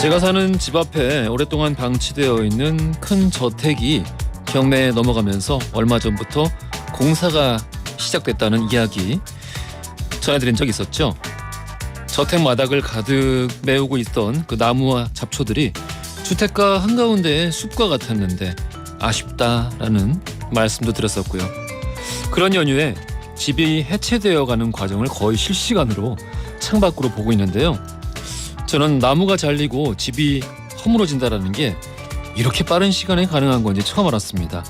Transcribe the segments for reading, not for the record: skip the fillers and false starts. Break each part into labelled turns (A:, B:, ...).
A: 제가 사는 집 앞에 오랫동안 방치되어 있는 큰 저택이 경매에 넘어가면서 얼마 전부터 공사가 시작됐다는 이야기 전해드린 적 있었죠. 저택 마당을 가득 메우고 있던 그 나무와 잡초들이 주택가 한가운데의 숲과 같았는데 아쉽다라는 말씀도 드렸었고요. 그런 연휴에 집이 해체되어가는 과정을 거의 실시간으로 창밖으로 보고 있는데요. 저는 나무가 잘리고 집이 허물어진다라는 게 이렇게 빠른 시간에 가능한 건지 처음 알았습니다.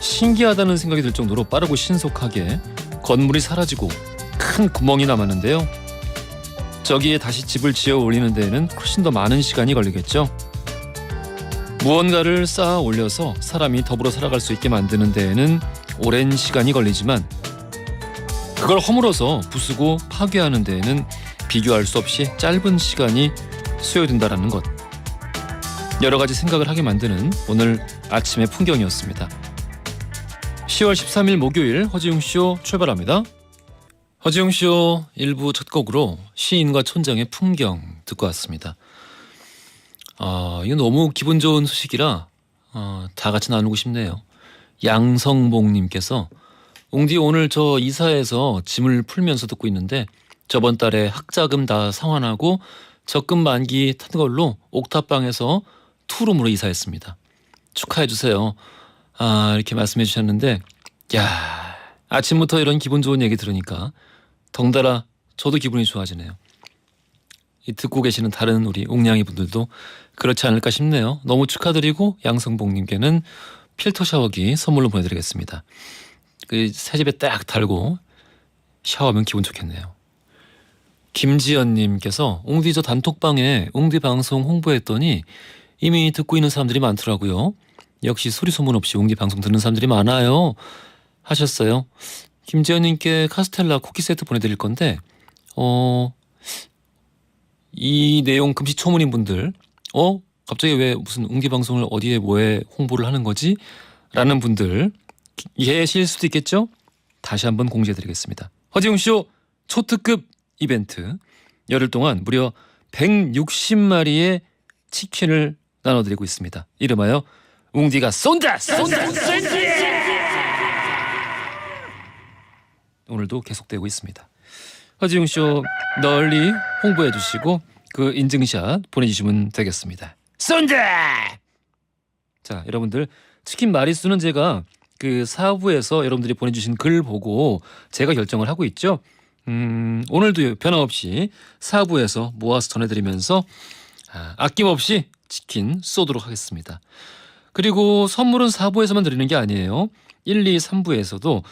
A: 신기하다는 생각이 들 정도로 빠르고 신속하게 건물이 사라지고 큰 구멍이 남았는데요. 저기에 다시 집을 지어 올리는 데에는 훨씬 더 많은 시간이 걸리겠죠. 무언가를 쌓아 올려서 사람이 더불어 살아갈 수 있게 만드는 데에는 오랜 시간이 걸리지만 그걸 허물어서 부수고 파괴하는 데에는 비교할 수 없이 짧은 시간이 소요된다는 것. 여러 가지 생각을 하게 만드는 오늘 아침의 풍경이었습니다. 10월 13일 목요일 허지웅쇼 출발합니다. 허지웅쇼 1부 첫 곡으로 시인과 촌장의 풍경 듣고 왔습니다. 이건 너무 기분 좋은 소식이라 다 같이 나누고 싶네요. 양성봉님께서 웅디 오늘 저 이사해서 짐을 풀면서 듣고 있는데 저번 달에 학자금 다 상환하고 적금 만기 탄 걸로 옥탑방에서 투룸으로 이사했습니다. 축하해 주세요. 이렇게 말씀해 주셨는데 야, 아침부터 이런 기분 좋은 얘기 들으니까 덩달아 저도 기분이 좋아지네요. 듣고 계시는 다른 우리 웅냥이 분들도 그렇지 않을까 싶네요. 너무 축하드리고 양성봉님께는 필터 샤워기 선물로 보내드리겠습니다. 그 새집에 딱 달고 샤워하면 기분 좋겠네요. 김지연님께서 웅디 저 단톡방에 웅디 방송 홍보했더니 이미 듣고 있는 사람들이 많더라고요. 역시 소리 소문 없이 웅디 방송 듣는 사람들이 많아요 하셨어요. 김지연님께 카스텔라 쿠키 세트 보내드릴 건데 이 내용 금시초문인 분들 갑자기 왜 무슨 웅디 방송을 어디에 뭐에 홍보를 하는 거지? 라는 분들 이해하실 수도 있겠죠? 다시 한번 공지해드리겠습니다. 허지웅쇼 초특급 이벤트 열흘 동안 무려 160마리의 치킨을 나눠드리고 있습니다. 이름하여 웅디가 쏜다! 오늘도 계속되고 있습니다. 허지웅쇼 널리 홍보해주시고 그 인증샷 보내주시면 되겠습니다. 쏜다! 자, 여러분들 치킨 마리수는 제가 그 사부에서 여러분들이 보내주신 글 보고 제가 결정을 하고 있죠. 오늘도 변함없이 사부에서 모아서 전해드리면서 아낌없이 치킨 쏘도록 하겠습니다. 그리고 선물은 사부에서만 드리는 게 아니에요. 1, 2, 3부에서도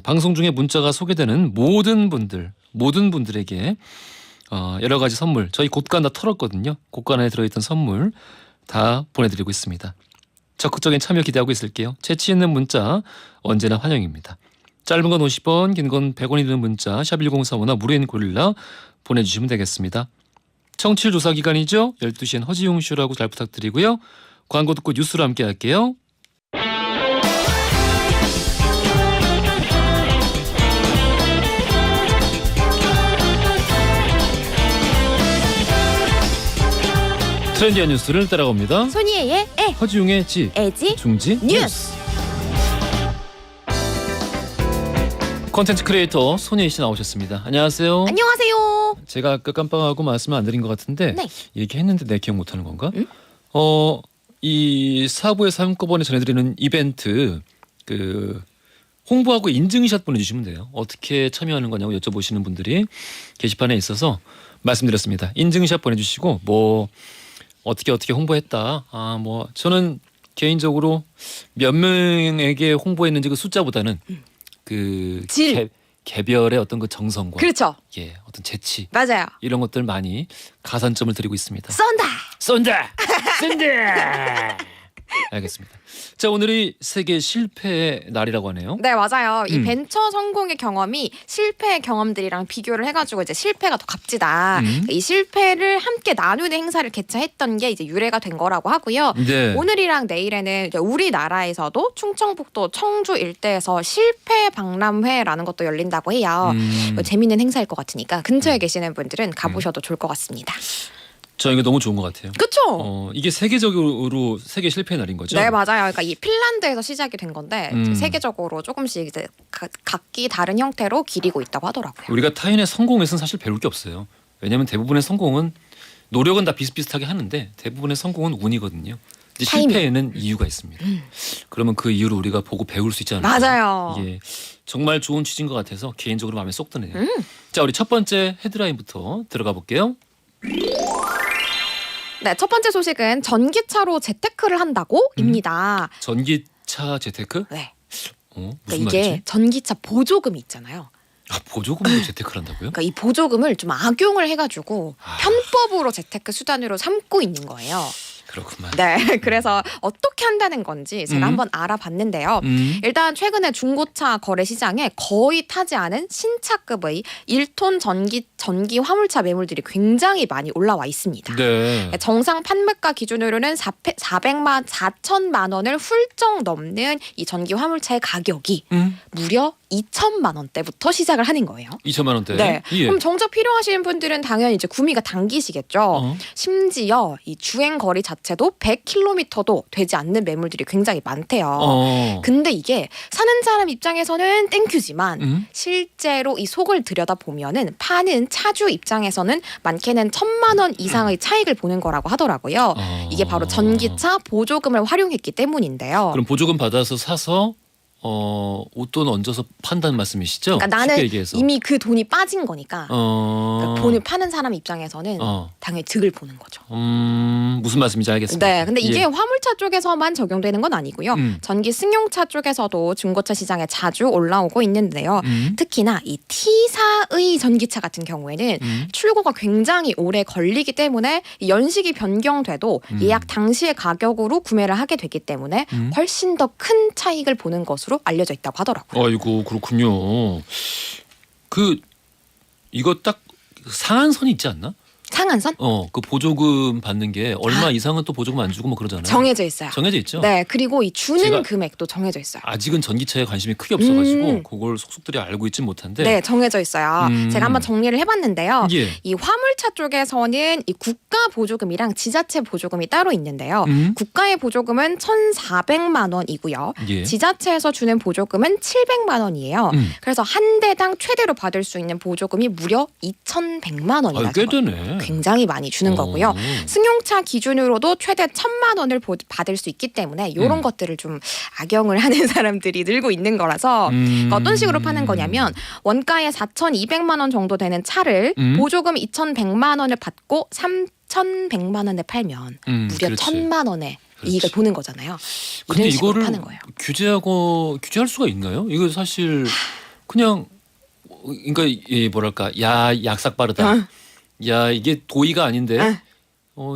A: 방송 중에 문자가 소개되는 모든 분들에게 여러 가지 선물 저희 곳간 다 털었거든요. 곳간에 들어있던 선물 다 보내드리고 있습니다. 적극적인 참여 기대하고 있을게요. 재치 있는 문자 언제나 환영입니다. 짧은 건 50원, 긴 건 100원이 드는 문자 샵1035나 무료인 고릴라 보내주시면 되겠습니다. 청취율 조사 기간이죠. 12시엔 허지웅쇼라고 잘 부탁드리고요. 광고 듣고 뉴스로 함께 할게요. 트렌디한 뉴스를 따라갑니다.
B: 손이의 애,
A: 허지웅의 지,
B: 애지,
A: 중지 뉴스. 콘텐츠 크리에이터 손예희 씨 나오셨습니다. 안녕하세요.
B: 안녕하세요.
A: 제가 아까 깜빡하고 말씀을 안 드린 것 같은데
B: 네.
A: 얘기했는데 내 기억 못하는 건가?
B: 응?
A: 이 사부에서 한꺼번에 전해드리는 이벤트 그 홍보하고 인증샷 보내주시면 돼요. 어떻게 참여하는 거냐고 여쭤보시는 분들이 게시판에 있어서 말씀드렸습니다. 인증샷 보내주시고 뭐 어떻게 홍보했다. 저는 개인적으로 몇 명에게 홍보했는지 그 숫자보다는 그
B: 질.
A: 개별의 어떤 그 정성과
B: 그렇죠.
A: 어떤 재치
B: 맞아요.
A: 이런 것들 많이 가산점을 드리고 있습니다.
B: 쏜다.
A: 쏜다. 알겠습니다. 자, 오늘이 세계 실패의 날이라고 하네요.
B: 네, 맞아요. 이 벤처 성공의 경험이 실패의 경험들이랑 비교를 해가지고 이제 실패가 더 값지다. 이 실패를 함께 나누는 행사를 개최했던 게 이제 유래가 된 거라고 하고요.
A: 네.
B: 오늘이랑 내일에는 이제 우리나라에서도 충청북도 청주 일대에서 실패 박람회라는 것도 열린다고 해요. 재밌는 행사일 것 같으니까 근처에 계시는 분들은 가보셔도 좋을 것 같습니다.
A: 저 이거 너무 좋은 것 같아요.
B: 그쵸?
A: 이게 세계적으로 세계 실패의 날인 거죠?
B: 네, 맞아요. 그러니까 이 핀란드에서 시작이 된 건데
A: 음.
B: 세계적으로 조금씩 이제 각기 다른 형태로 기리고 있다고 하더라고요.
A: 우리가 타인의 성공에서는 사실 배울 게 없어요. 왜냐하면 대부분의 성공은 노력은 다 비슷비슷하게 하는데 대부분의 성공은 운이거든요. 이제
B: 타이밍.
A: 실패에는 이유가 있습니다. 그러면 그 이유를 우리가 보고 배울 수 있지 않을까?
B: 맞아요.
A: 이게 정말 좋은 취지인 것 같아서 개인적으로 마음에 쏙 드네요. 자, 우리 첫 번째 헤드라인부터 들어가 볼게요.
B: 네, 첫 번째 소식은 전기차로 재테크를 한다고입니다.
A: 전기차 재테크?
B: 네.
A: 무슨
B: 그러니까 이게
A: 말이지?
B: 전기차 보조금이 있잖아요.
A: 아, 보조금으로 재테크를 한다고요?
B: 그러니까 이 보조금을 좀 악용을 해가지고
A: 아.
B: 편법으로 재테크 수단으로 삼고 있는 거예요.
A: 그렇구만.
B: 네, 그래서 어떻게 한다는 건지 제가 한번 알아봤는데요. 일단 최근에 중고차 거래 시장에 거의 타지 않은 신차급의 1톤 전기 화물차 매물들이 굉장히 많이 올라와 있습니다.
A: 네.
B: 정상 판매가 기준으로는 4천만 원을 훌쩍 넘는 이 전기 화물차의 가격이 무려 2천만 원대부터 시작을 하는 거예요.
A: 2천만 원대.
B: 네.
A: 예.
B: 그럼 정작 필요하신 분들은 당연히 이제 구미가 당기시겠죠. 심지어 이 주행 거리 자체도 100km도 되지 않는 매물들이 굉장히 많대요. 근데 이게 사는 사람 입장에서는 땡큐지만 실제로 이 속을 들여다 보면은 파는 차주 입장에서는 많게는 1,000만 원 이상의 차익을 보는 거라고 하더라고요. 이게 바로 전기차 보조금을 활용했기 때문인데요.
A: 그럼 보조금 받아서 사서 옷돈 얹어서 판다는 말씀이시죠?
B: 그러니까 나는
A: 쉽게 얘기해서.
B: 이미 그 돈이 빠진 거니까 그러니까 돈을 파는 사람 입장에서는 당연히 득을 보는 거죠.
A: 무슨 말씀인지 알겠습니다.
B: 네, 근데 이게
A: 예.
B: 화물차 쪽에서만 적용되는 건 아니고요. 전기 승용차 쪽에서도 중고차 시장에 자주 올라오고 있는데요. 특히나 이 T사의 전기차 같은 경우에는 출고가 굉장히 오래 걸리기 때문에 이 연식이 변경돼도 예약 당시의 가격으로 구매를 하게 되기 때문에 훨씬 더 큰 차익을 보는 것으로 알려져 있다고 하더라고요.
A: 아이고 그렇군요. 이거 딱 상한선이 있지 않나?
B: 상한선?
A: 그 보조금 받는 게 얼마 이상은 또 보조금 안 주고 뭐 그러잖아요.
B: 정해져 있어요.
A: 정해져 있죠.
B: 네, 그리고 이 주는
A: 제가
B: 금액도 정해져 있어요.
A: 아직은 전기차에 관심이 크게 없어가지고 그걸 속속들이 알고 있진 못한데.
B: 네, 정해져 있어요. 제가 한번 정리를 해봤는데요.
A: 예.
B: 이 화물차 쪽에서는 이 국가 보조금이랑 지자체 보조금이 따로 있는데요. 국가의 보조금은 1,400만 원이고요.
A: 예.
B: 지자체에서 주는 보조금은 700만 원이에요. 그래서 한 대당 최대로 받을 수 있는 보조금이 무려 2,100만 원이라서
A: 꽤 되네.
B: 굉장히 많이 주는 거고요. 승용차 기준으로도 최대 1,000만 원을 받을 수 있기 때문에 이런 것들을 좀 악용을 하는 사람들이 늘고 있는 거라서 그러니까 어떤 식으로 파는 거냐면 원가에 4,200만 원 정도 되는 차를 보조금 2,100만 원을 받고 3,100만 원에 팔면 무려
A: 그렇지.
B: 1,000만 원의 이익을 보는 거잖아요.
A: 근데
B: 이런 식으로
A: 이거를
B: 파는 거예요.
A: 규제할 수가 있나요? 이거 사실 그냥 그러니까 뭐랄까 약삭 빠르다. 야 이게 도의가 아닌데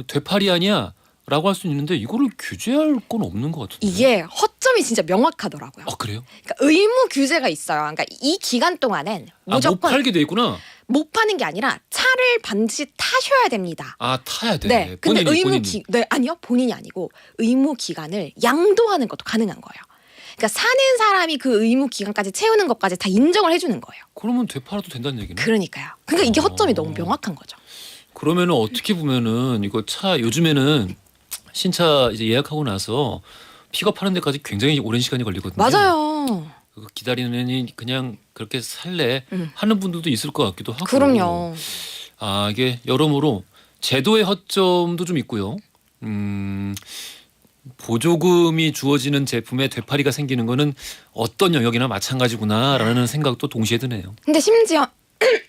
A: 되팔이 아니야라고 할 수 있는데 이거를 규제할 건 없는 것 같은데.
B: 이게 허점이 진짜 명확하더라고요.
A: 그래요?
B: 그러니까 의무 규제가 있어요. 그러니까 이 기간 동안엔
A: 못
B: 무조건
A: 팔게 돼 있구나.
B: 못 파는 게 아니라 차를 반드시 타셔야 됩니다.
A: 타야 돼.
B: 네, 근데
A: 본인이.
B: 아니요, 본인이 아니고 의무 기간을 양도하는 것도 가능한 거예요. 그러니까 사는 사람이 그 의무 기간까지 채우는 것까지 다 인정을 해주는 거예요.
A: 그러면 되팔아도 된다는 얘기네.
B: 그러니까요. 그러니까 이게 허점이 너무 명확한 거죠.
A: 그러면은 어떻게 보면은 이거 차 요즘에는 신차 이제 예약하고 나서 픽업하는 데까지 굉장히 오랜 시간이 걸리거든요.
B: 맞아요.
A: 그거 기다리느니 그냥 그렇게 살래 하는 분들도 있을 것 같기도 하고.
B: 그럼요.
A: 이게 여러모로 제도의 허점도 좀 있고요. 보조금이 주어지는 제품에 되팔이가 생기는 거는 어떤 영역이나 마찬가지구나라는 생각도 동시에 드네요.
B: 근데 심지어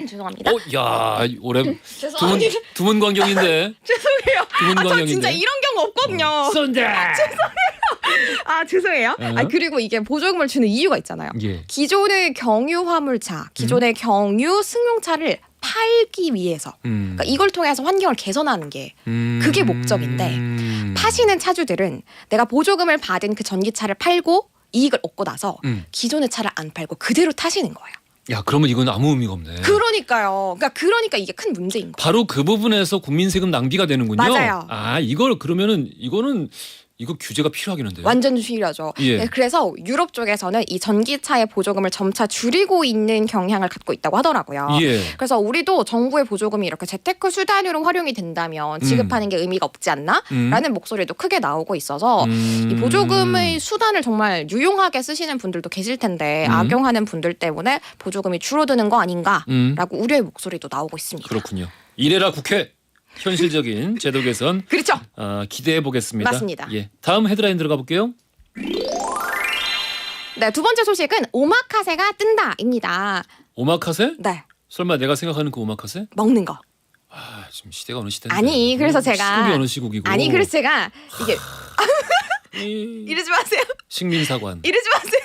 B: 죄송합니다.
A: 야 올해
B: 죄송합니다.
A: 드문 광경인데.
B: 죄송해요.
A: 드문
B: 저
A: 광경인데.
B: 진짜 이런 경우 없거든요.
A: 쏜다.
B: 죄송해요. 그리고 이게 보조금을 주는 이유가 있잖아요.
A: 예.
B: 기존의 경유 화물차, 기존의 경유 승용차를 팔기 위해서 그러니까 이걸 통해서 환경을 개선하는 게 그게 목적인데 파시는 차주들은 내가 보조금을 받은 그 전기차를 팔고 이익을 얻고 나서 기존의 차를 안 팔고 그대로 타시는 거예요.
A: 야 그러면 이건 아무 의미가 없네.
B: 그러니까요. 그러니까 이게 큰 문제인 거예요.
A: 바로 그 부분에서 국민 세금 낭비가 되는군요.
B: 맞아요.
A: 이걸 그러면은 이거는 이거 규제가 필요하겠는데요.
B: 완전 필요하죠.
A: 예.
B: 네, 그래서 유럽 쪽에서는 이 전기차의 보조금을 점차 줄이고 있는 경향을 갖고 있다고 하더라고요.
A: 예.
B: 그래서 우리도 정부의 보조금이 이렇게 재테크 수단으로 활용이 된다면 지급하는 게 의미가 없지 않나? 라는 목소리도 크게 나오고 있어서 이 보조금의 수단을 정말 유용하게 쓰시는 분들도 계실 텐데 악용하는 분들 때문에 보조금이 줄어드는 거 아닌가라고 우려의 목소리도 나오고 있습니다.
A: 그렇군요. 이래라 국회. 현실적인 제도 개선
B: 그렇죠.
A: 기대해 보겠습니다.
B: 맞습니다.
A: 예. 다음 헤드라인 들어가 볼게요.
B: 네, 두 번째 소식은 오마카세가 뜬다입니다.
A: 오마카세?
B: 네.
A: 설마 내가 생각하는 그 오마카세?
B: 먹는 거.
A: 지금 시대가 어느 시대인데.
B: 아니, 그래서 제가
A: 시국이 어느 시국이고.
B: 아니, 그래서 제가 이게 이러지 마세요.
A: 식민사관.
B: 이러지 마세요.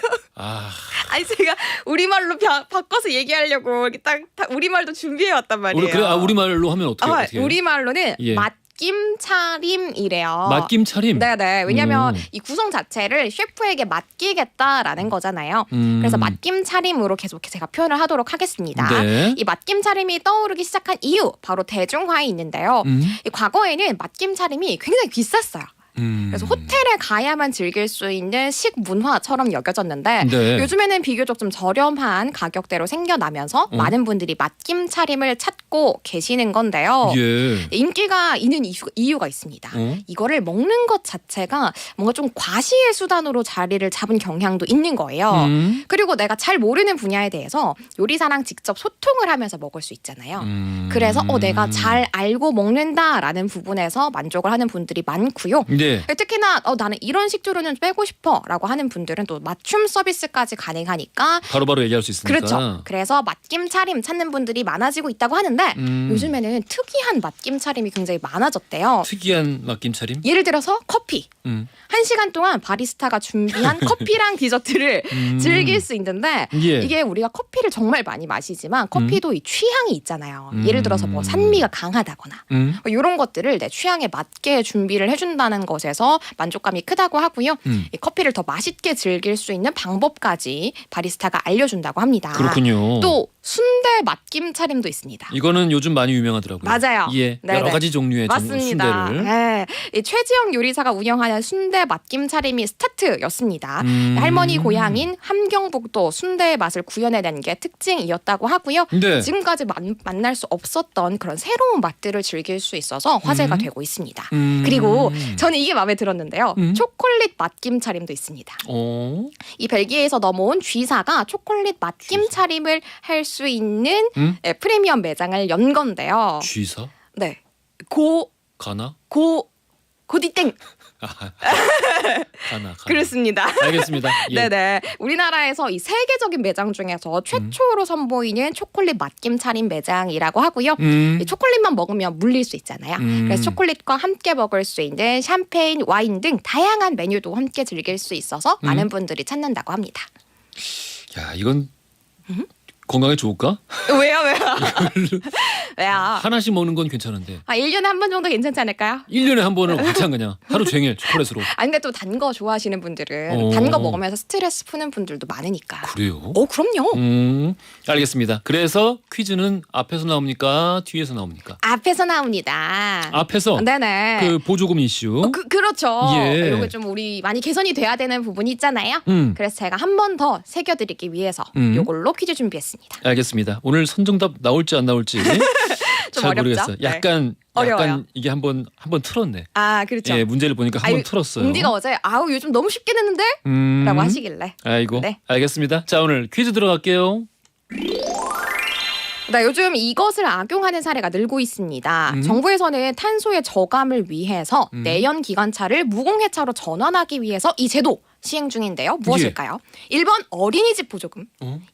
B: 아니 제가 우리말로 바꿔서 얘기하려고 이렇게 딱 우리말도 준비해 왔단 말이에요.
A: 그래, 우리말로 하면 어떻게?
B: 우리말로는
A: 예.
B: 맛김 차림이래요.
A: 맛김 차림.
B: 네네. 왜냐하면 이 구성 자체를 셰프에게 맡기겠다라는 거잖아요. 그래서 맛김 차림으로 계속 제가 표현을 하도록 하겠습니다.
A: 네.
B: 이 맛김 차림이 떠오르기 시작한 이유 바로 대중화에 있는데요. 이 과거에는 맛김 차림이 굉장히 비쌌어요. 그래서 호텔에 가야만 즐길 수 있는 식문화처럼 여겨졌는데
A: 네.
B: 요즘에는 비교적 좀 저렴한 가격대로 생겨나면서 많은 분들이 맛김 차림을 찾고 계시는 건데요.
A: 예.
B: 인기가 있는 이유가 있습니다. 이거를 먹는 것 자체가 뭔가 좀 과시의 수단으로 자리를 잡은 경향도 있는 거예요. 그리고 내가 잘 모르는 분야에 대해서 요리사랑 직접 소통을 하면서 먹을 수 있잖아요. 그래서 내가 잘 알고 먹는다라는 부분에서 만족을 하는 분들이 많고요.
A: 네.
B: 특히나 나는 이런 식재료는 빼고 싶어라고 하는 분들은 또 맞춤 서비스까지 가능하니까
A: 바로바로 얘기할 수 있으니까.
B: 그렇죠. 그래서 맛김 차림 찾는 분들이 많아지고 있다고 하는데 요즘에는 특이한 맛김 차림이 굉장히 많아졌대요.
A: 특이한 맛김 차림?
B: 예를 들어서 커피. 1시간 동안 바리스타가 준비한 커피랑 디저트를 즐길 수 있는데
A: 예.
B: 이게 우리가 커피를 정말 많이 마시지만 커피도 이 취향이 있잖아요. 예를 들어서 뭐 산미가 강하다거나 뭐 이런 것들을 내 취향에 맞게 준비를 해준다는 것에서 만족감이 크다고 하고요. 이 커피를 더 맛있게 즐길 수 있는 방법까지 바리스타가 알려준다고 합니다.
A: 그렇군요.
B: 또 순대 맛김 차림도 있습니다.
A: 이거는 요즘 많이 유명하더라고요.
B: 맞아요.
A: 예,
B: 네네.
A: 여러 가지 종류의
B: 맞습니다.
A: 순대를.
B: 네. 이 최지영 요리사가 운영하는 순대 맛김 차림이 스타트였습니다. 할머니 고향인 함경북도 순대의 맛을 구현해낸 게 특징이었다고 하고요.
A: 네.
B: 지금까지 만날 수 없었던 그런 새로운 맛들을 즐길 수 있어서 화제가 되고 있습니다. 그리고 저는 이게 마음에 들었는데요. 초콜릿 맛김 차림도 있습니다. 이 벨기에에서 넘어온 쥐사가 초콜릿 맛김 차림을 할 수 있는 프리미엄 매장을 연 건데요.
A: 쥐사?
B: 네.
A: 가나?
B: 고디땡.
A: 가나.
B: 그렇습니다.
A: 알겠습니다. 예.
B: 네네. 우리나라에서 이 세계적인 매장 중에서 최초로 선보이는 초콜릿 맛김 차림 매장이라고 하고요. 이 초콜릿만 먹으면 물릴 수 있잖아요. 그래서 초콜릿과 함께 먹을 수 있는 샴페인, 와인 등 다양한 메뉴도 함께 즐길 수 있어서 많은 분들이 찾는다고 합니다.
A: 야, 이건 건강에 좋을까?
B: 왜요? 왜요?
A: 하나씩 먹는 건 괜찮은데
B: 1년에 한 번 정도 괜찮지 않을까요?
A: 1년에 한 번은 왕창 그냥 하루 종일 초콜릿으로.
B: 근데 또 단 거 좋아하시는 분들은 단 거 먹으면서 스트레스 푸는 분들도 많으니까.
A: 그래요?
B: 그럼요.
A: 알겠습니다. 그래서 퀴즈는 앞에서 나옵니까? 뒤에서 나옵니까?
B: 앞에서 나옵니다.
A: 앞에서?
B: 네네.
A: 그 보조금 이슈.
B: 그렇죠.
A: 예.
B: 이거 좀 우리 많이 개선이 돼야 되는 부분이 있잖아요. 그래서 제가 한 번 더 새겨드리기 위해서 이걸로 퀴즈 준비했습니다.
A: 알겠습니다. 오늘 선정답 나올지 안 나올지
B: 좀
A: 잘
B: 어렵죠?
A: 모르겠어요. 약간
B: 어려워요.
A: 이게 한번 틀었네.
B: 그렇죠.
A: 예, 문제를 보니까 한번 틀었어요.
B: 웅디가 어제 요즘 너무 쉽게 냈는데? 라고 하시길래.
A: 아이고.
B: 네.
A: 알겠습니다. 자, 오늘 퀴즈 들어갈게요.
B: 네, 요즘 이것을 악용하는 사례가 늘고 있습니다. 정부에서는 탄소의 저감을 위해서 내연 기관차를 무공해차로 전환하기 위해서 이 제도 시행 중인데요. 무엇일까요? 1번 어린이집 보조금,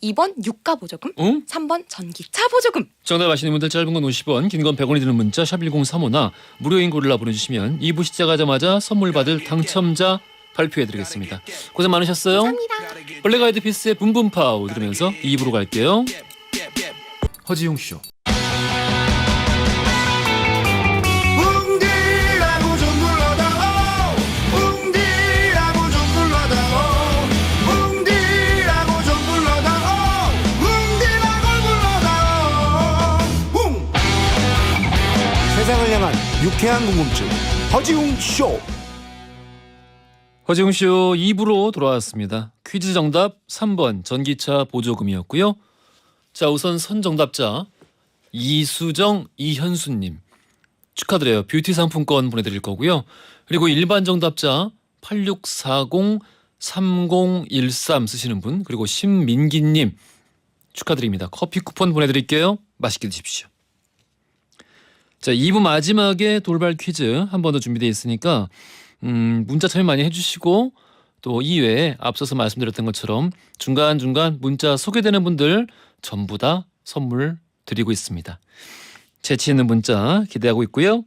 B: 2번 유가 보조금, 3번 전기차 보조금.
A: 정답 아시는 분들 짧은 건 50원, 긴 건 100원이 드는 문자 샵 1035나 무료인 고릴라 보내주시면 2부 시작하자마자 선물 받을 당첨자 발표해드리겠습니다. 고생 많으셨어요.
B: 감사합니다.
A: 블랙 아이드 피스의 붐붐파우 들으면서 2부로 갈게요. 허지용 쇼.
C: 웅디라고 좀 불러다오 웅디라고 좀 불러다오 웅디라고 좀 불러다오 웅디라고 불러다오 세상을 향한 유쾌한 궁금증 허지웅 쇼.
A: 허지웅쇼 2부로 돌아왔습니다. 퀴즈 정답 3번 전기차 보조금이었고요. 자, 우선 선정답자 이수정, 이현수님 축하드려요. 뷰티 상품권 보내드릴 거고요. 그리고 일반 정답자 8640-3013 쓰시는 분, 그리고 신민기님 축하드립니다. 커피 쿠폰 보내드릴게요. 맛있게 드십시오. 자, 2부 마지막에 돌발 퀴즈 한 번 더 준비되어 있으니까 문자 참여 많이 해주시고, 또 이외에 앞서서 말씀드렸던 것처럼 중간중간 문자 소개되는 분들 전부 다 선물 드리고 있습니다. 재치 있는 문자 기대하고 있고요.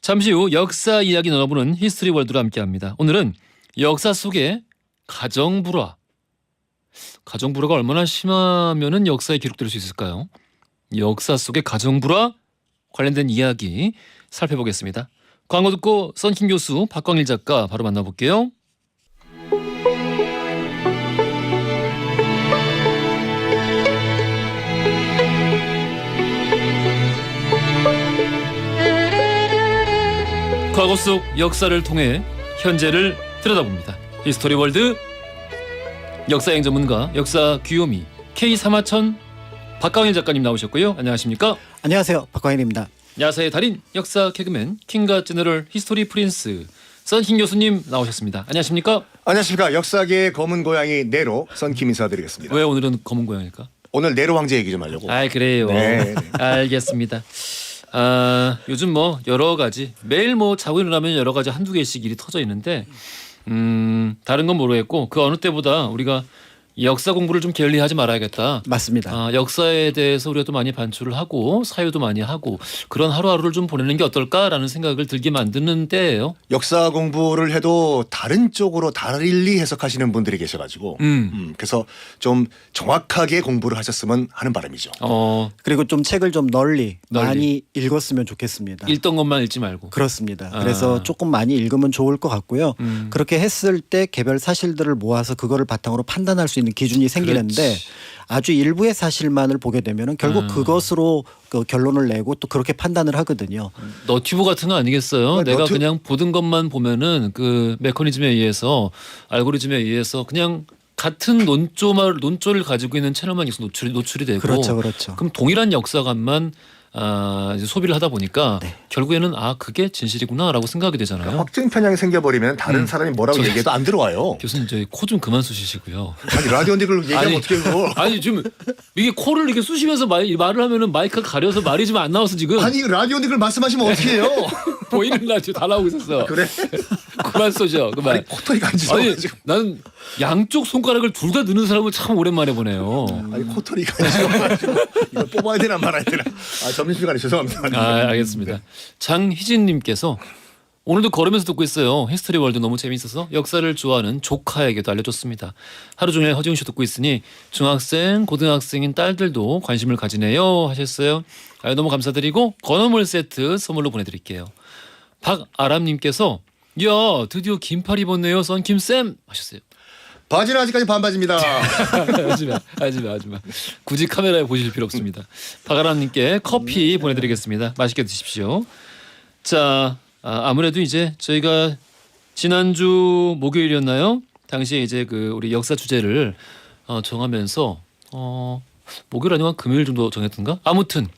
A: 잠시 후 역사 이야기 나눠보는 히스토리 월드로 함께합니다. 오늘은 역사 속의 가정불화. 가정불화가 얼마나 심하면은 역사에 기록될 수 있을까요? 역사 속의 가정불화 관련된 이야기 살펴보겠습니다. 광고 듣고 썬킴 교수, 박광일 작가 바로 만나볼게요. 과거 속 역사를 통해 현재를 들여다봅니다. 히스토리 월드 역사행 전문가 역사 귀요미 K3하천 박광일 작가님 나오셨고요. 안녕하십니까?
D: 안녕하세요. 박광일입니다.
A: 야사의 달인 역사 개그맨 킹과 제너럴 히스토리 프린스 썬킴 교수님 나오셨습니다. 안녕하십니까?
C: 안녕하십니까. 역사계의 검은 고양이 네로 썬킴 인사드리겠습니다.
A: 왜 오늘은 검은 고양일까?
C: 오늘 네로 황제 얘기 좀 하려고.
A: 아, 그래요.
C: 네.
A: 알겠습니다. 요즘 뭐 여러 가지 매일 뭐 자고 일어나면 여러 가지 한두 개씩 일이 터져 있는데 다른 건 모르겠고 그 어느 때보다 우리가 역사 공부를 좀 게을리하지 말아야겠다.
D: 맞습니다.
A: 역사에 대해서 우리가 또 많이 반출을 하고 사유도 많이 하고 그런 하루하루를 좀 보내는 게 어떨까라는 생각을 들게 만드는 때예요.
C: 역사 공부를 해도 다른 쪽으로 달리 해석하시는 분들이 계셔가지고 그래서 좀 정확하게 공부를 하셨으면 하는 바람이죠.
D: 그리고 좀 책을 좀 널리 많이 읽었으면 좋겠습니다.
A: 읽던 것만 읽지 말고.
D: 그렇습니다. 그래서 조금 많이 읽으면 좋을 것 같고요. 그렇게 했을 때 개별 사실들을 모아서 그거를 바탕으로 판단할 수 있는 기준이 생기는데
A: 그렇지.
D: 아주 일부의 사실만을 보게 되면 결국 그것으로 그 결론을 내고 또 그렇게 판단을 하거든요.
A: 너튜브 같은 거 아니겠어요? 내가 그냥 보던 것만 보면은 그 메커니즘에 의해서 알고리즘에 의해서 그냥 같은 논조를 가지고 있는 채널만 계속 노출이 되고
D: 그렇죠, 그렇죠.
A: 그럼 동일한 역사관만 이제 소비를 하다 보니까
D: 네.
A: 결국에는 그게 진실이구나라고 생각하게 되잖아요.
C: 확증 편향이 생겨버리면 다른 사람이 뭐라고 얘기해도 안 들어와요.
A: 교수님 저희 코 좀 그만 쑤시시고요.
C: 아니 라디오인데 그걸 얘기하면 어떻게 해요?
A: 아니 지금 이게 코를 이렇게 쑤시면서 말을 하면은 마이크가 가려서 말이 좀 안 나와서 지금
C: 아니 라디오인데 그걸 말씀하시면 어떻게 해요?
A: 보이는 라디오 다 나오고 있었어.
C: 그래?
A: 그만 쏘죠. 그만.
C: 아니 코털이가 안
A: 아니
C: 짖어가지고.
A: 나는 양쪽 손가락을 둘 다 넣는 사람을 참 오랜만에 보네요.
C: 아니 코털이가 안 짖어가지고 이걸 뽑아야 되나 말아야 되나. 점심시간에 죄송합니다.
A: 알겠습니다. 장희진님께서 오늘도 걸으면서 듣고 있어요. 히스토리 월드 너무 재미있어서 역사를 좋아하는 조카에게도 알려줬습니다. 하루 종일 허지웅쇼 듣고 있으니 중학생, 고등학생인 딸들도 관심을 가지네요 하셨어요. 너무 감사드리고 건어물 세트 선물로 보내드릴게요. 박아람님께서 야 드디어 긴팔 입었네요 썬킴쌤 하셨어요.
C: 바지는 아직까지 반바지입니다.
A: 하지마. 굳이 카메라에 보실 필요 없습니다. 박아람님께 커피 보내드리겠습니다. 맛있게 드십시오. 자, 아무래도 이제 저희가 지난주 목요일이었나요? 당시에 이제 그 우리 역사 주제를 정하면서 목요일 아니면 금요일 정도 정했던가? 아무튼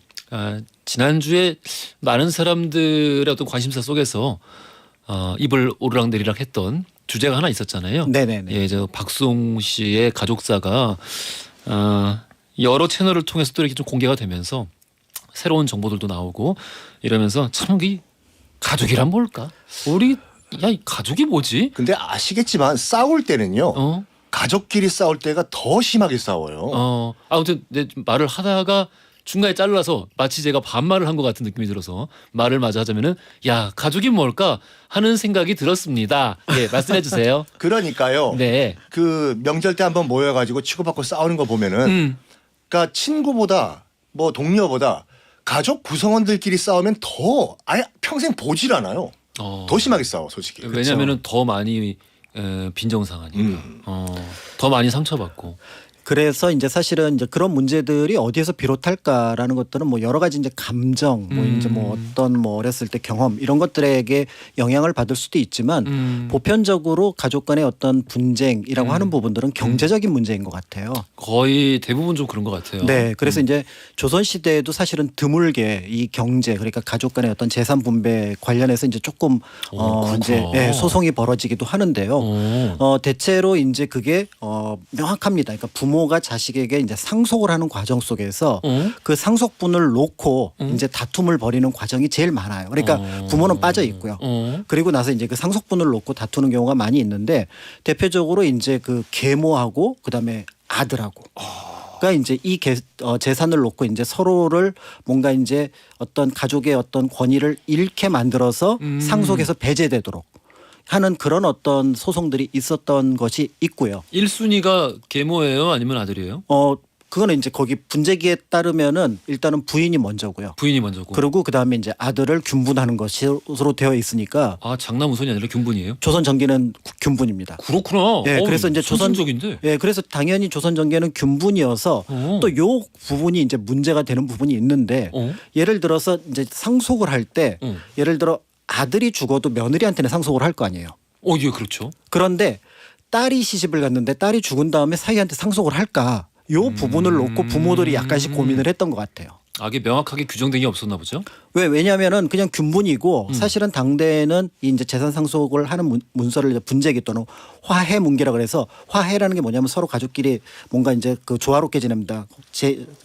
A: 지난주에 많은 사람들의 어떤 관심사 속에서 입을 오르락내리락 했던 주제가 하나 있었잖아요.
D: 네네네.
A: 예, 저 박수홍 씨의 가족사가 여러 채널을 통해서 또 이렇게 좀 공개가 되면서 새로운 정보들도 나오고 이러면서 참 이 가족이란 뭘까? 이 가족이 뭐지?
C: 근데 아시겠지만 싸울 때는요. 가족끼리 싸울 때가 더 심하게 싸워요.
A: 아무튼 내 말을 하다가 중간에 잘라서 마치 제가 반말을 한 것 같은 느낌이 들어서 말을 마저 하자면은 야 가족이 뭘까 하는 생각이 들었습니다. 예, 말씀해 주세요.
C: 그러니까요.
A: 네.
C: 그 명절 때 한번 모여가지고 치고받고 싸우는 거 보면은, 그러니까 친구보다 뭐 동료보다 가족 구성원들끼리 싸우면 더 아예 평생 보질 않아요. 더 심하게 싸워 솔직히.
A: 왜냐하면은 더 많이 빈정상하니까 더 많이 상처받고.
D: 그래서 이제 사실은 이제 그런 문제들이 어디에서 비롯할까라는 것들은 뭐 여러 가지 이제 감정, 뭐 이제 뭐 어떤 뭐 어렸을 때 경험 이런 것들에게 영향을 받을 수도 있지만 보편적으로 가족 간의 어떤 분쟁이라고 하는 부분들은 경제적인 문제인 것 같아요.
A: 거의 대부분 좀 그런 것 같아요.
D: 네, 그래서 이제 조선 시대에도 사실은 드물게 이 경제 그러니까 가족 간의 어떤 재산 분배 관련해서 이제 조금 이제 소송이 벌어지기도 하는데요. 대체로 이제 그게 명확합니다. 그러니까 부모가 자식에게 이제 상속을 하는 과정 속에서 그 상속분을 놓고 이제 다툼을 벌이는 과정이 제일 많아요. 그러니까 부모는 빠져 있고요. 그리고 나서 이제 그 상속분을 놓고 다투는 경우가 많이 있는데 대표적으로 이제 그 계모하고 그다음에 아들하고. 그러니까 이제 이 재산을 놓고 이제 서로를 뭔가 이제 어떤 가족의 어떤 권위를 잃게 만들어서 상속에서 배제되도록 하는 그런 어떤 소송들이 있었던 것이 있고요.
A: 1순위가 계모예요, 아니면 아들이에요?
D: 그거는 이제 거기 분재기에 따르면은 일단은 부인이 먼저고요.
A: 부인이 먼저고.
D: 그리고 그다음에 이제 아들을 균분하는 것으로 되어 있으니까.
A: 아, 장남우선이 아니라 균분이에요?
D: 조선 정기는 균분입니다.
A: 그렇구나.
D: 예, 그래서 이제
A: 선진적인데.
D: 예, 그래서 당연히 조선 정기는 균분이어서 또 요 부분이 이제 문제가 되는 부분이 있는데 예를 들어서 이제 상속을 할 때 예를 들어 아들이 죽어도 며느리한테는 상속을 할 거 아니에요.
A: 예, 그렇죠.
D: 그런데 딸이 시집을 갔는데 딸이 죽은 다음에 사위한테 상속을 할까? 요 부분을 놓고 부모들이 약간씩 고민을 했던 것 같아요.
A: 아, 이게 명확하게 규정된 게 없었나 보죠?
D: 왜냐하면은 그냥 균분이고 사실은 당대에는 이제 재산 상속을 하는 문서를 분재기 또는 화해 문기라 그래서 화해라는 게 뭐냐면 서로 가족끼리 뭔가 이제 그 조화롭게 지냅니다.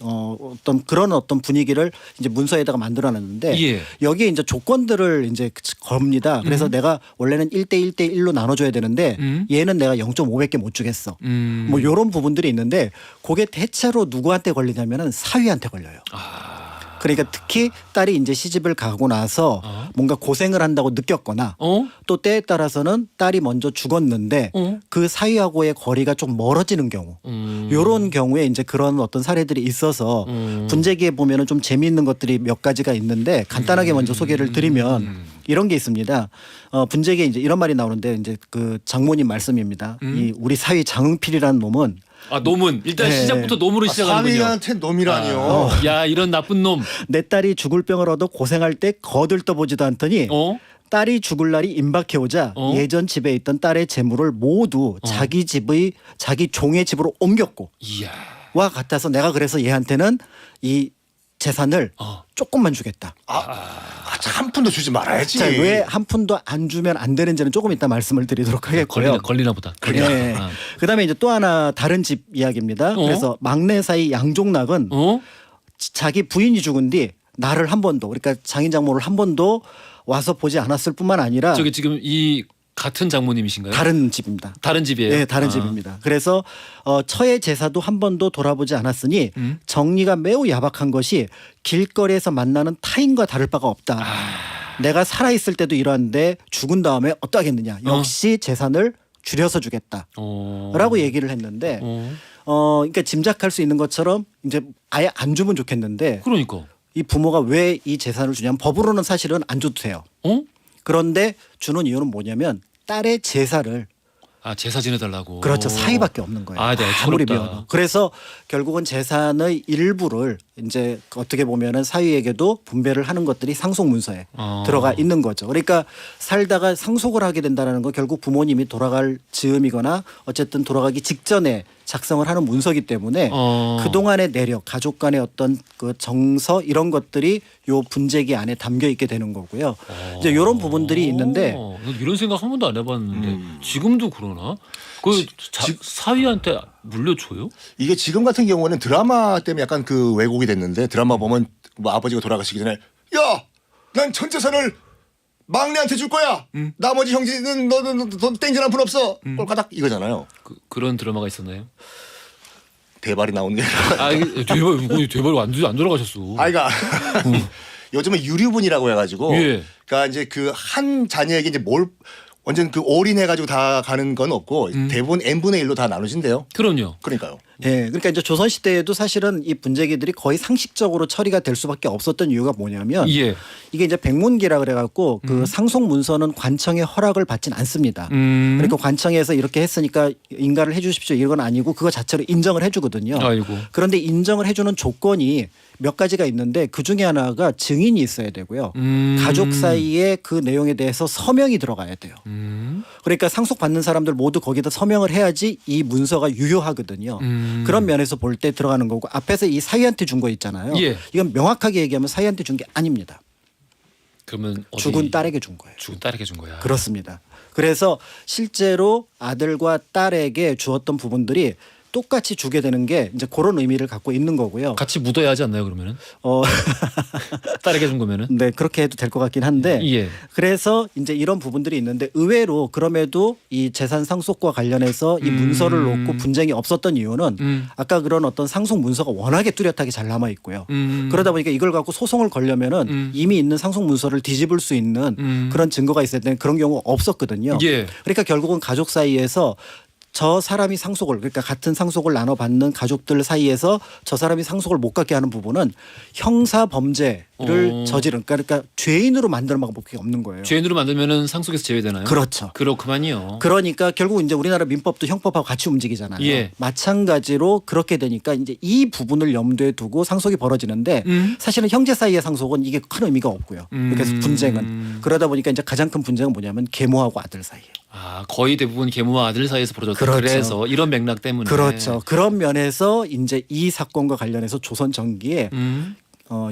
D: 어떤 그런 어떤 분위기를 이제 문서에다가 만들어놨는데
A: 예.
D: 여기에 이제 조건들을 이제 겁니다. 그래서 내가 원래는 1대 1대 1로 나눠줘야 되는데 얘는 내가 0.5밖에 못 주겠어. 뭐 이런 부분들이 있는데 그게 대체로 누구한테 걸리냐면은 사위한테 걸려요. 그러니까 특히 딸이 이제 시집을 가고 나서 뭔가 고생을 한다고 느꼈거나 또 때에 따라서는 딸이 먼저 죽었는데 그 사위하고의 거리가 좀 멀어지는 경우 이런 경우에 이제 그런 어떤 사례들이 있어서 분재기에 보면은 좀 재미있는 것들이 몇 가지가 있는데 간단하게 먼저 소개를 드리면 이런 게 있습니다. 분재기에 이제 이런 말이 나오는데 이제 그 장모님 말씀입니다. 이 우리 사위 장흥필이라는 놈은
A: 놈은 일단
D: 네.
A: 시작부터 놈으로 시작하는군요.
C: 사위한테 놈이라니요.
A: 야, 이런 나쁜 놈.
D: 내 딸이 죽을 병을 얻어 고생할 때 거들떠보지도 않더니 딸이 죽을 날이 임박해오자 예전 집에 있던 딸의 재물을 모두 자기 종의 집으로 옮겼고
A: 이야.
D: 와 같아서 내가 그래서 얘한테는 이 재산을 조금만 주겠다.
C: 한 푼도 주지 말아야지.
D: 자, 왜 한 푼도 안 주면 안 되는지는 조금 이따 말씀을 드리도록 하겠고요.
A: 걸리나 보다.
D: 네. 그다음에 이제 또 하나 다른 집 이야기입니다. 그래서 막내 사이 양종락은 자기 부인이 죽은 뒤 나를 한 번도 그러니까 장인 장모를 한 번도 와서 보지 않았을 뿐만 아니라
A: 저기 지금 이 같은 장모님이신가요?
D: 다른 집입니다.
A: 다른 집이에요?
D: 네, 다른 집입니다. 그래서 처의 제사도 한 번도 돌아보지 않았으니 정리가 매우 야박한 것이 길거리에서 만나는 타인과 다를 바가 없다. 내가 살아있을 때도 이러한데 죽은 다음에 어떠하겠느냐. 역시 재산을 줄여서 주겠다. 라고 얘기를 했는데 그러니까 짐작할 수 있는 것처럼 이제 아예 안 주면 좋겠는데
A: 그러니까
D: 이 부모가 왜 이 재산을 주냐면 법으로는 사실은 안 줘도 돼요. 그런데 주는 이유는 뭐냐면 딸의 제사를
A: 제사 지내달라고.
D: 그렇죠. 사위밖에 없는 거예요.
A: 네,
D: 아무리
A: 부럽다.
D: 미워도. 그래서 결국은 재산의 일부를 이제 어떻게 보면은 사위에게도 분배를 하는 것들이 상속 문서에 들어가 있는 거죠. 그러니까 살다가 상속을 하게 된다는 건 결국 부모님이 돌아갈 즈음이거나 어쨌든 돌아가기 직전에 작성을 하는 문서기 때문에 그동안의 내력, 가족 간의 어떤 그 정서 이런 것들이 요 분재기 안에 담겨 있게 되는 거고요. 이제 이런 부분들이 있는데
A: 이런 생각 한 번도 안 해봤는데 지금도 그러나? 사위한테 물려줘요?
C: 이게 지금 같은 경우는 드라마 때문에 약간 그 왜곡이 됐는데 드라마 보면 뭐 아버지가 돌아가시기 전에 야, 난 전 재산을 막내한테 줄 거야. 나머지 형제는 너는 땡전 한 푼 없어. 꼴까닥 이거잖아요.
A: 그런 드라마가 있었나요?
C: 대발이 나오는 게
A: 대발 완전 안 돌아가셨어.
C: 아이가 요즘은 유류분이라고 해가지고
A: 예.
C: 그러니까 이제 그 한 자녀에게 이제 뭘 완전 그 올인해가지고 다 가는 건 없고 대부분 n분의 1로 다 나눠진대요.
A: 그럼요.
C: 그러니까요.
D: 예, 그러니까 이제 조선 시대에도 사실은 이 분재기들이 거의 상식적으로 처리가 될 수밖에 없었던 이유가 뭐냐면
A: 예.
D: 이게 이제 백문기라 그래갖고 그 상속 문서는 관청의 허락을 받진 않습니다. 그러니까 관청에서 이렇게 했으니까 인가를 해주십시오 이건 아니고 그거 자체로 인정을 해주거든요.
A: 아이고.
D: 그런데 인정을 해주는 조건이 몇 가지가 있는데 그 중에 하나가 증인이 있어야 되고요. 가족 사이에 그 내용에 대해서 서명이 들어가야 돼요. 그러니까 상속받는 사람들 모두 거기다 서명을 해야지 이 문서가 유효하거든요. 그런 면에서 볼 때 들어가는 거고 앞에서 이 사위한테 준 거 있잖아요.
A: 예.
D: 이건 명확하게 얘기하면 사위한테 준 게 아닙니다.
A: 그러면 어디...
D: 죽은 딸에게 준 거예요.
A: 죽은 딸에게 준 거야.
D: 그렇습니다. 그래서 실제로 아들과 딸에게 주었던 부분들이 똑같이 주게 되는 게 이제 그런 의미를 갖고 있는 거고요.
A: 같이 묻어야 하지 않나요, 그러면은? 딸에게 준 거면은?
D: 네, 그렇게 해도 될 것 같긴 한데.
A: 예.
D: 그래서 이제 이런 부분들이 있는데 의외로 그럼에도 이 재산 상속과 관련해서 이 문서를 놓고 분쟁이 없었던 이유는 아까 그런 어떤 상속 문서가 워낙에 뚜렷하게 잘 남아 있고요. 그러다 보니까 이걸 갖고 소송을 걸려면은 이미 있는 상속 문서를 뒤집을 수 있는 그런 증거가 있어야 되는 그런 경우가 없었거든요.
A: 예.
D: 그러니까 결국은 가족 사이에서 저 사람이 상속을 그러니까 같은 상속을 나눠받는 가족들 사이에서 저 사람이 상속을 못 갖게 하는 부분은 형사 범죄를 저지른 그러니까 죄인으로 만들 방법이 없는 거예요.
A: 죄인으로 만들면은 상속에서 제외되나요?
D: 그렇죠.
A: 그렇구만요.
D: 그러니까 결국 이제 우리나라 민법도 형법하고 같이 움직이잖아요.
A: 예.
D: 마찬가지로 그렇게 되니까 이제 이 부분을 염두에 두고 상속이 벌어지는데 사실은 형제 사이의 상속은 이게 큰 의미가 없고요. 그래서 분쟁은 그러다 보니까 이제 가장 큰 분쟁은 뭐냐면 계모하고 아들 사이에.
A: 아, 거의 대부분 계모와 아들 사이에서 벌어졌다.
D: 그렇죠.
A: 그래서 이런 맥락 때문에.
D: 그렇죠. 그런 면에서 이제 이 사건과 관련해서 조선 전기에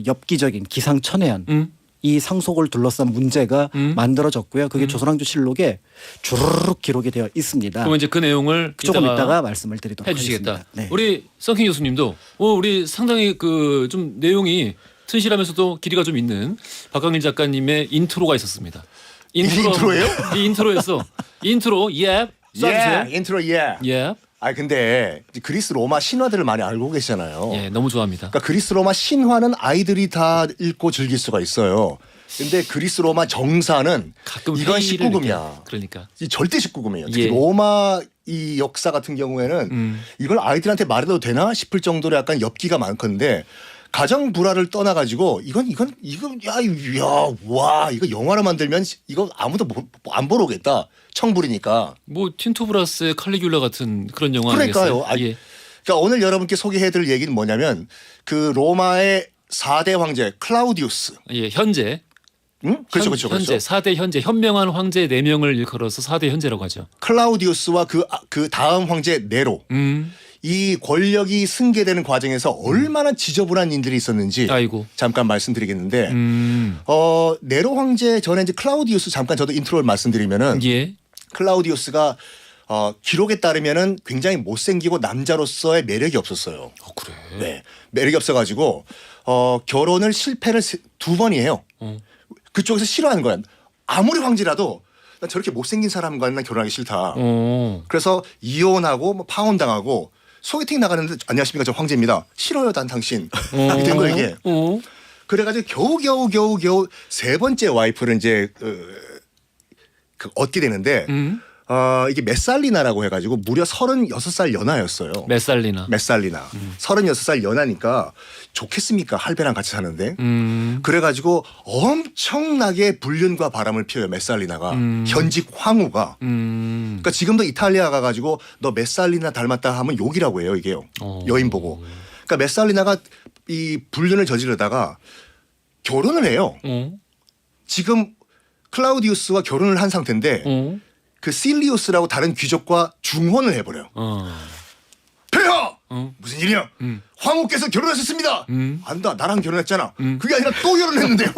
D: 엽기적인 기상천외한 이 상속을 둘러싼 문제가 만들어졌고요. 그게 조선왕조실록에 주르륵 기록이 되어 있습니다.
A: 그럼 이제 그 내용을
D: 조금 이따가 말씀을 드리도록
A: 해주시겠다.
D: 하겠습니다. 네.
A: 우리 썬킹 교수님도 우리 상당히 그 좀 내용이 튼실하면서도 길이가 좀 있는 박광일 작가님의 인트로가 있었습니다.
C: 인트로예요?
A: 이 인트로에서 인트로 쏴주세요.
C: 인트로 예. 아 근데 그리스 로마 신화들을 많이 알고 계시잖아요.
A: 예, 너무 좋아합니다.
C: 그러니까 그리스 로마 신화는 아이들이 다 읽고 즐길 수가 있어요. 근데 그리스 로마 정사는
A: 가끔
C: 이건
A: 회의를
C: 19금이야.
A: 이렇게, 그러니까
C: 이 절대 19금이에요. 특히
A: 예.
C: 로마 이 역사 같은 경우에는 이걸 아이들한테 말해도 되나 싶을 정도로 약간 엽기가 많건데 가정 불화를 떠나가지고 이건 와 이거 영화로 만들면 이거 아무도 안 보러 오겠다. 청불이니까.
A: 뭐 틴토브라스의 칼리귤라 같은 그런 영화
C: 그러니까요.
A: 아니겠어요? 예.
C: 그러니까 오늘 여러분께 소개해드릴 얘기는 뭐냐면 그 로마의 4대 황제 클라우디우스.
A: 예, 현재.
C: 응? 그렇죠.
A: 현재 4대 현재 현명한 황제 4명을 일컬어서 4대 현재라고 하죠.
C: 클라우디우스와 그 다음 황제 네로. 이 권력이 승계되는 과정에서 얼마나 지저분한 일들이 있었는지
A: 아이고.
C: 잠깐 말씀드리겠는데 네로 황제 전에 이제 클라우디우스 잠깐 저도 인트로를 말씀드리면은
A: 예.
C: 클라우디우스가 기록에 따르면은 굉장히 못생기고 남자로서의 매력이 없었어요.
A: 그래.
C: 네, 매력이 없어가지고 결혼을 실패를 2번이에요. 그쪽에서 싫어하는 거야. 아무리 황제라도 난 저렇게 못생긴 사람과는 난 결혼하기 싫다. 그래서 이혼하고 뭐 파혼당하고 소개팅 나가는데 안녕하십니까 저 황제입니다. 싫어요 난 당신. 이렇게 된 거예요 이게. 그래가지고 겨우 3번째 와이프를 이제 얻게 되는데 이게 메살리나라고 해가지고 무려 36살 연하였어요.
A: 메살리나.
C: 36살 연하니까 좋겠습니까? 할배랑 같이 사는데. 그래가지고 엄청나게 불륜과 바람을 피워요. 메살리나가. 현직 황후가. 그러니까 지금도 이탈리아 가가지고 너 메살리나 닮았다 하면 욕이라고 해요. 이게요. 여인 보고. 그러니까 메살리나가 이 불륜을 저지르다가 결혼을 해요. 지금 클라우디우스와 결혼을 한 상태인데 그 실리우스라고 다른 귀족과 중혼을 해버려요. 폐하! 무슨 일이야? 황후께서 결혼하셨습니다. 안다 나랑 결혼했잖아. 그게 아니라 또 결혼했는데요.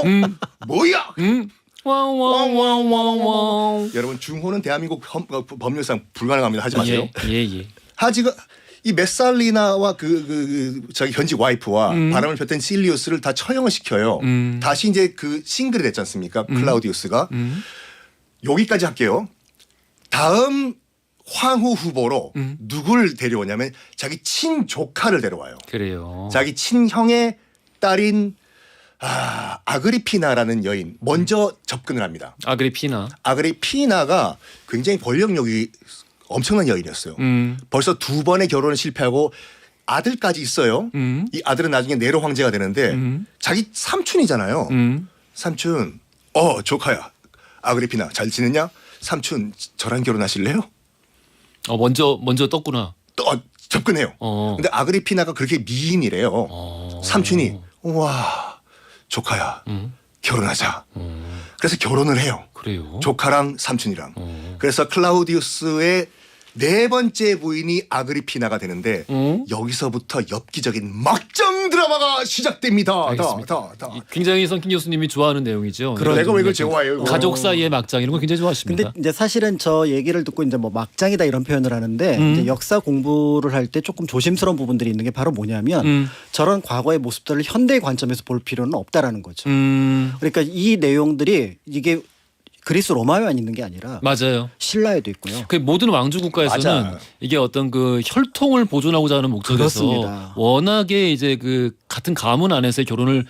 C: 뭐야?
A: 와와와와와.
C: 여러분 중혼은 대한민국 법률상 불가능합니다. 하지 마세요.
A: 예.
C: 하지가 이 메살리나와 자기 현직 와이프와 바람을 폈던 실리우스를 다 처형을 시켜요. 다시 이제 그 싱글이 됐지 않습니까? 클라우디우스가. 여기까지 할게요. 다음 황후 후보로 누굴 데려오냐면 자기 친조카를 데려와요.
A: 그래요.
C: 자기 친형의 딸인 아그리피나라는 여인 먼저 접근을 합니다.
A: 아그리피나.
C: 아그리피나가 굉장히 권력력이 엄청난 여인이었어요. 벌써 2번의 결혼을 실패하고 아들까지 있어요. 이 아들은 나중에 네로 황제가 되는데 자기 삼촌이잖아요. 삼촌, 조카야. 아그리피나 잘 지냈냐? 삼촌 저랑 결혼하실래요?
A: 먼저 떴구나.
C: 또 접근해요. 근데 아그리피나가 그렇게 미인이래요. 삼촌이 와 조카야 결혼하자. 그래서 결혼을 해요.
A: 그래요.
C: 조카랑 삼촌이랑. 그래서 클라우디우스의 4번째 부인이 아그리피나가 되는데 여기서부터 엽기적인 막장 드라마가 시작됩니다.
A: 알겠습니다. 굉장히 성킨 교수님이 좋아하는 내용이죠.
C: 내가 왜 이걸 좋아해요?
A: 가족 사이의 막장 이런 거 굉장히 좋아하십니다.
D: 근데 이제 사실은 저 얘기를 듣고 이제 뭐 막장이다 이런 표현을 하는데 이제 역사 공부를 할 때 조금 조심스러운 부분들이 있는 게 바로 뭐냐면 저런 과거의 모습들을 현대 관점에서 볼 필요는 없다라는 거죠. 그러니까 이 내용들이 이게 그리스 로마에만 있는 게 아니라
A: 맞아요.
D: 신라에도 있고요.
A: 그 모든 왕조 국가에서는
C: 맞아.
A: 이게 어떤 그 혈통을 보존하고자 하는 목적에서
D: 그렇습니다.
A: 워낙에 이제 그 같은 가문 안에서의 결혼을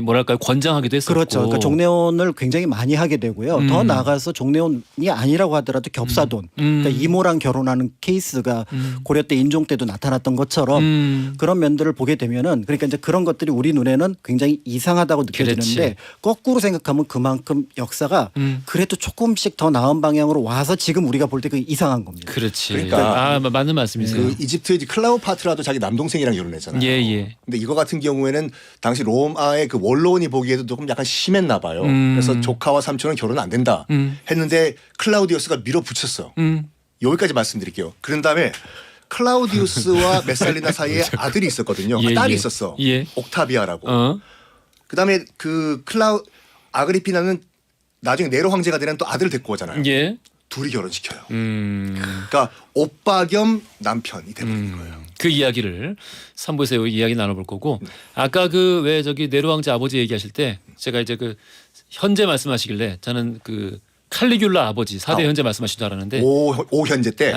A: 뭐랄까요 권장하기도 했었고.
D: 그렇죠. 그러니까 종례혼을 굉장히 많이 하게 되고요. 더 나아가서 종례혼이 아니라고 하더라도 겹사돈, 그러니까 이모랑 결혼하는 케이스가 고려 때 인종 때도 나타났던 것처럼 그런 면들을 보게 되면은 그러니까 이제 그런 것들이 우리 눈에는 굉장히 이상하다고 느껴지는데
A: 그렇지.
D: 거꾸로 생각하면 그만큼 역사가 그래도 조금씩 더 나은 방향으로 와서 지금 우리가 볼 때 그게 이상한 겁니다.
A: 그렇지.
C: 그러니까
A: 맞는 말씀이세요.
C: 그 이집트의 클라오파트라도 자기 남동생이랑 결혼했잖아요.
A: 예.
C: 근데 이거 같은 경우에는 당시 로마의 그 원로원이 보기에도 조금 약간 심했나 봐요. 그래서 조카와 삼촌은 결혼 안 된다 했는데 클라우디우스가 밀어붙였어. 여기까지 말씀드릴게요. 그런 다음에 클라우디우스와 메살리나 사이에 아들이 있었거든요. 딸이 있었어. 옥타비아라고. 그다음에 아그리피나는 나중에 네로 황제가 되는 또 아들을 데리고 오잖아요.
A: 예.
C: 둘이 결혼시켜요. 그러니까 오빠 겸 남편이 되는 거예요.
A: 그 이야기를 3부에서 이야기 나눠볼 거고 아까 그 왜 저기 네로 왕제 아버지 얘기하실 때 제가 이제 그 현재 말씀하시길래 저는 그 칼리귤라 아버지 4대 현재 말씀하신 줄 알았는데
C: 오 현재 때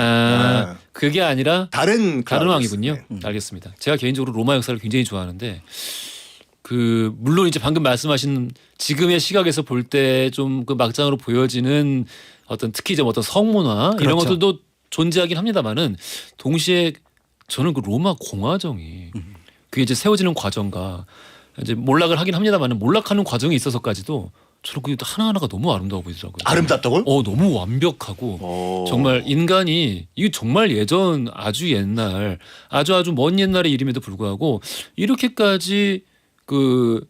A: 그게 아니라
C: 다른
A: 왕이군요. 알겠습니다. 제가 개인적으로 로마 역사를 굉장히 좋아하는데 그 물론 이제 방금 말씀하신 지금의 시각에서 볼 때 좀 그 막장으로 보여지는 어떤 특히 좀 어떤 성문화
D: 그렇죠.
A: 이런 것들도 존재하긴 합니다만은 동시에 저는 그 로마 공화정이 그게 이제 세워지는 과정과 이제 몰락을 하긴 합니다만은 몰락하는 과정에 있어서까지도 저는 그게 하나하나가 너무 아름다워 보이더라고요.
C: 아름답다고요?
A: 너무 완벽하고 정말 인간이 이게 정말 예전 아주 옛날 아주 먼 옛날의 이름에도 불구하고 이렇게까지 그